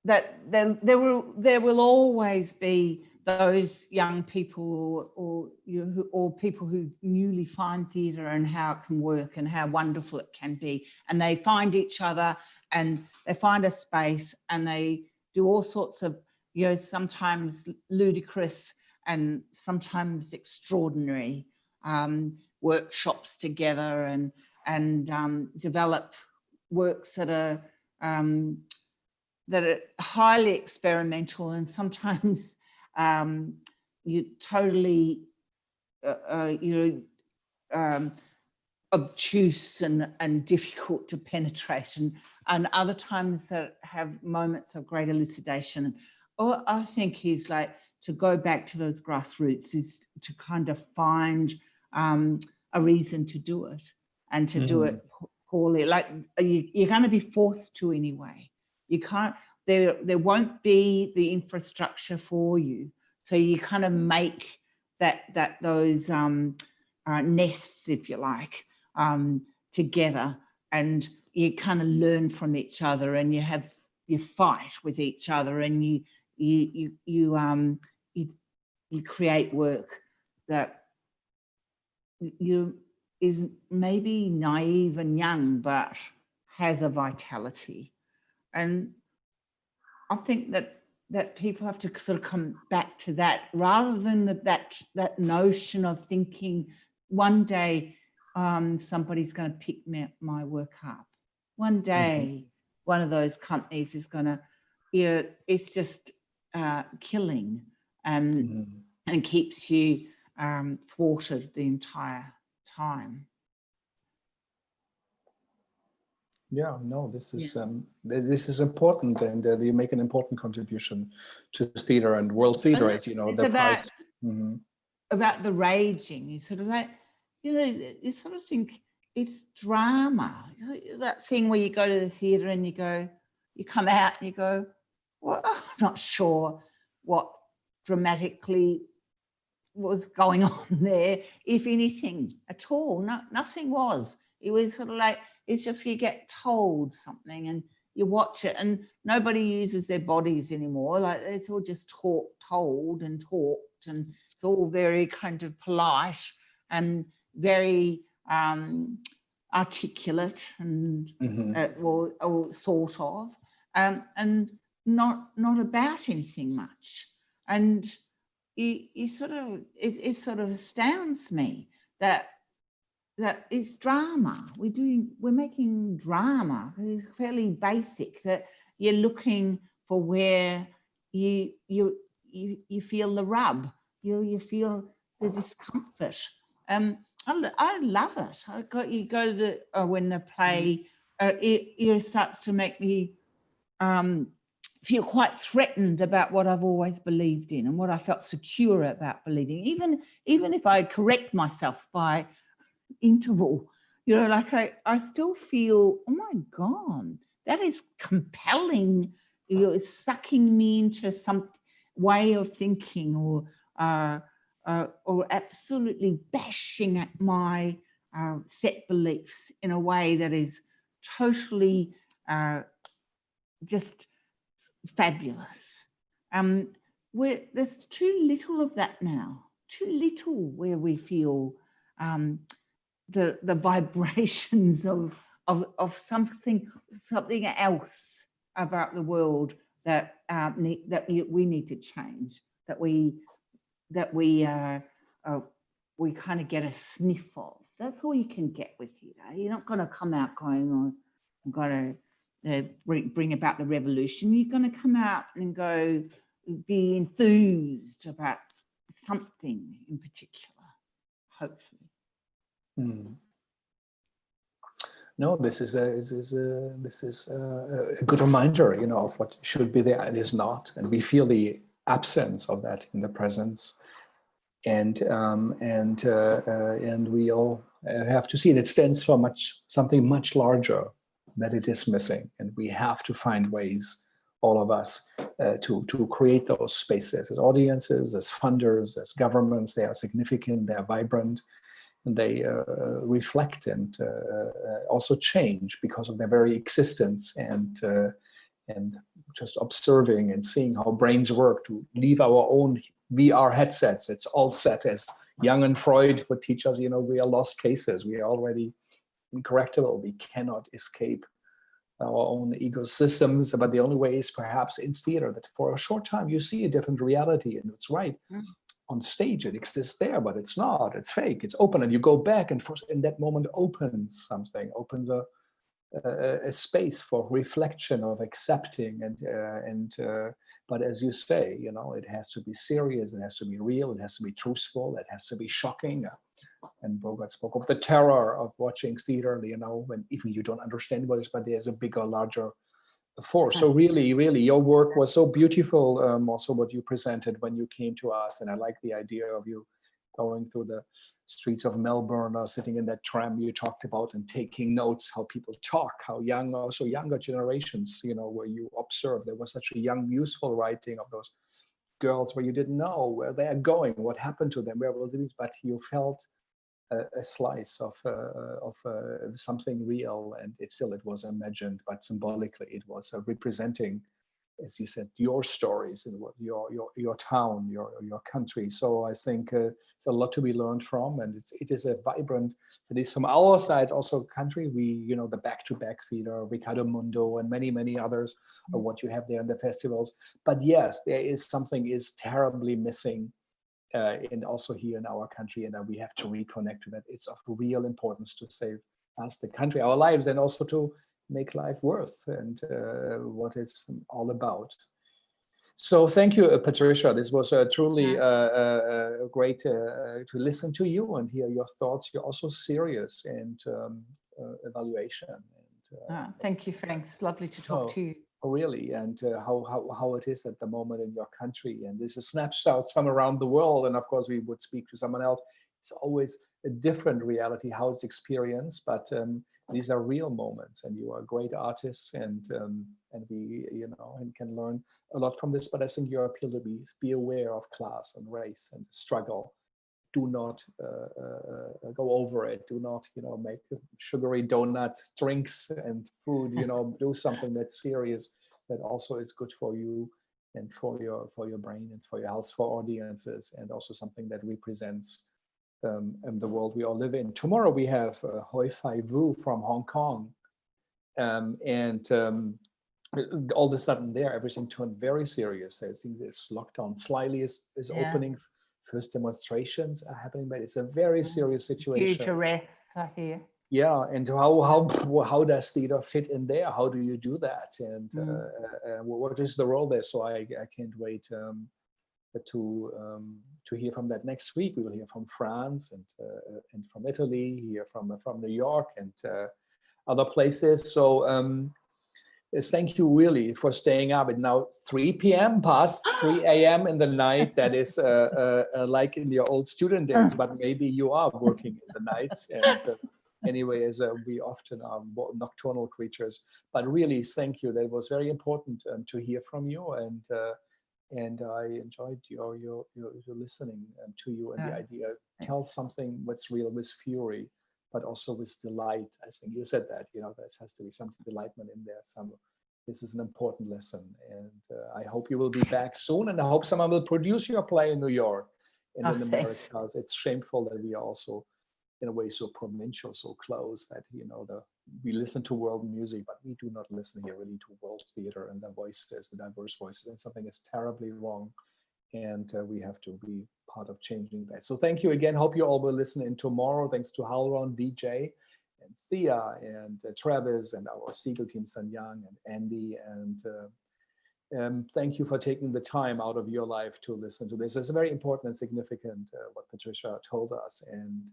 there will always be those young people or people who newly find theatre and how it can work and how wonderful it can be, and they find each other and they find a space and they do all sorts of, you know, sometimes ludicrous and sometimes extraordinary workshops together, and develop works that are highly experimental and sometimes you totally obtuse and difficult to penetrate, and other times that have moments of great elucidation. Or I think is like to go back to those grassroots, is to kind of find a reason to do it, and to do it poorly. Like you're going to be forced to anyway. You can't. There won't be the infrastructure for you, so you kind of make those nests, if you like, together, and you kind of learn from each other, and you fight with each other, and you create work that is maybe naive and young, but has a vitality. And I think that people have to sort of come back to that, rather than that notion of thinking one day somebody's going to pick my work up. One day one of those companies is going to, it's just killing and keeps you thwarted the entire time. Yeah, no, this is important, and you make an important contribution to theatre and world theatre, as you know. The prize about the raging. You sort of like, you sort of think it's drama. That thing where you go to the theatre and you come out and you go, well, I'm not sure what dramatically was going on there, if anything at all. No, nothing was. It was sort of like, it's just you get told something and you watch it, and nobody uses their bodies anymore. Like, it's all just told and talked, and it's all very kind of polite and very articulate and or sort of, and not about anything much. And you sort of, it sort of astounds me that it's drama. We're making drama. It's fairly basic, that you're looking for where you feel the rub, you feel the discomfort. I love it. You go to the when the play it starts to make me feel quite threatened about what I've always believed in and what I felt secure about believing. Even if I correct myself by interval, like I still feel, oh my God, that is compelling. It's sucking me into some way of thinking, or absolutely bashing at my set beliefs in a way that is totally just fabulous. There's too little of that now. Too little where we feel the vibrations of something else about the world that we need to change. That we kind of get a sniff of. That's all you can get with theatre. You're not going to come out going, "Oh, I'm going to bring about the revolution." You're going to come out and go, be enthused about something in particular, hopefully. No, this is a good reminder, of what should be there and is not, and we feel the absence of that in the presence, and we all have to see it. It stands for something much larger that it is missing, and we have to find ways, all of us, to create those spaces as audiences, as funders, as governments. They are significant, they are vibrant, and they reflect and also change because of their very existence, and just observing and seeing how brains work to leave our own VR headsets. It's all set, as Jung and Freud would teach us, we are lost cases. We are already incorrectable. We cannot escape our own ecosystems, but the only way is perhaps in theater, that for a short time you see a different reality, and it's right. On stage, it exists there, but it's not. It's fake. It's open, and you go back, and in that moment opens something, opens a space for reflection, of accepting, but as you say, it has to be serious. It has to be real. It has to be truthful. It has to be shocking. And Bogart spoke of the terror of watching theater, when even you don't understand what it is, but there's a bigger, larger force. So really, really, your work was so beautiful, also what you presented when you came to us. And I like the idea of you going through the streets of Melbourne, or sitting in that tram you talked about, and taking notes, how people talk, how young, also younger generations, where you observe there was such a young, useful writing of those girls where you didn't know where they are going, what happened to them, where will they be, but you felt a slice of something real, and it was imagined, but symbolically it was representing, as you said, your stories and what your town, your country. So I think it's a lot to be learned from, and it is a vibrant, at least from our side, also country. We, the back-to-back theater, Ricardo Mundo, and many others of what you have there in the festivals. But yes, there is something is terribly missing. And also here in our country, and we have to reconnect to that. It's of real importance to save us, the country, our lives, and also to make life worth, and what it's all about. So thank you, Patricia. This was truly great to listen to you and hear your thoughts. You're also serious and evaluation. And, thank you, Frank. It's lovely to talk to you. Really, and how it is at the moment in your country, and there's a snapshots from around the world, and of course we would speak to someone else. It's always a different reality how it's experienced, but these are real moments, and you are great artists, and we and can learn a lot from this. But I think your appeal to be aware of class and race and struggle do not go over it. Do not, make sugary donut drinks and food. Do something that's serious, that also is good for you and for your brain and for your health, for audiences, and also something that represents the world we all live in. Tomorrow we have Hoi Fai Vu from Hong Kong, and all of a sudden there, everything turned very serious. I think this lockdown slightly is opening. First demonstrations are happening, but it's a very serious situation. Huge arrests, I hear. Yeah, and how does theater fit in there? How do you do that? And what is the role there? So I can't wait to hear from that next week. We will hear from France and from Italy, hear from New York and other places. So thank you really for staying up. It's now 3 p.m. past 3 a.m. in the night. That is like in your old student days, but maybe you are working in the nights. And anyway, as we often are nocturnal creatures. But really, thank you. That was very important to hear from you. And I enjoyed your listening to you and the idea. Tell something what's real with fury, but also with delight. I think you said that, there has to be some delightment in there. This is an important lesson. And I hope you will be back soon. And I hope someone will produce your play in New York and in America. It's shameful that we are also, in a way, so provincial, so close that, we listen to world music, but we do not listen here really to world theater and the voices, the diverse voices, and something is terribly wrong. And we have to be part of changing that. So thank you again. Hope you all will listen in tomorrow. Thanks to Halron, DJ, and Thea, and Travis, and our Segal team, Sun Yang and Andy. And thank you for taking the time out of your life to listen to this. It's very important and significant what Patricia told us. And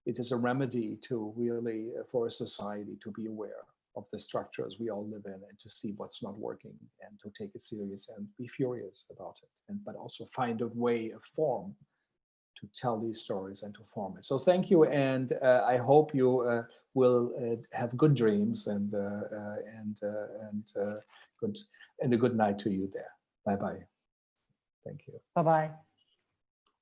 it is a remedy to really, for a society to be aware of the structures we all live in and to see what's not working and to take it serious and be furious about it. But also find a way, a form to tell these stories and to form it. So thank you. And I hope you will have good dreams and a good night to you there. Bye-bye. Thank you. Bye-bye.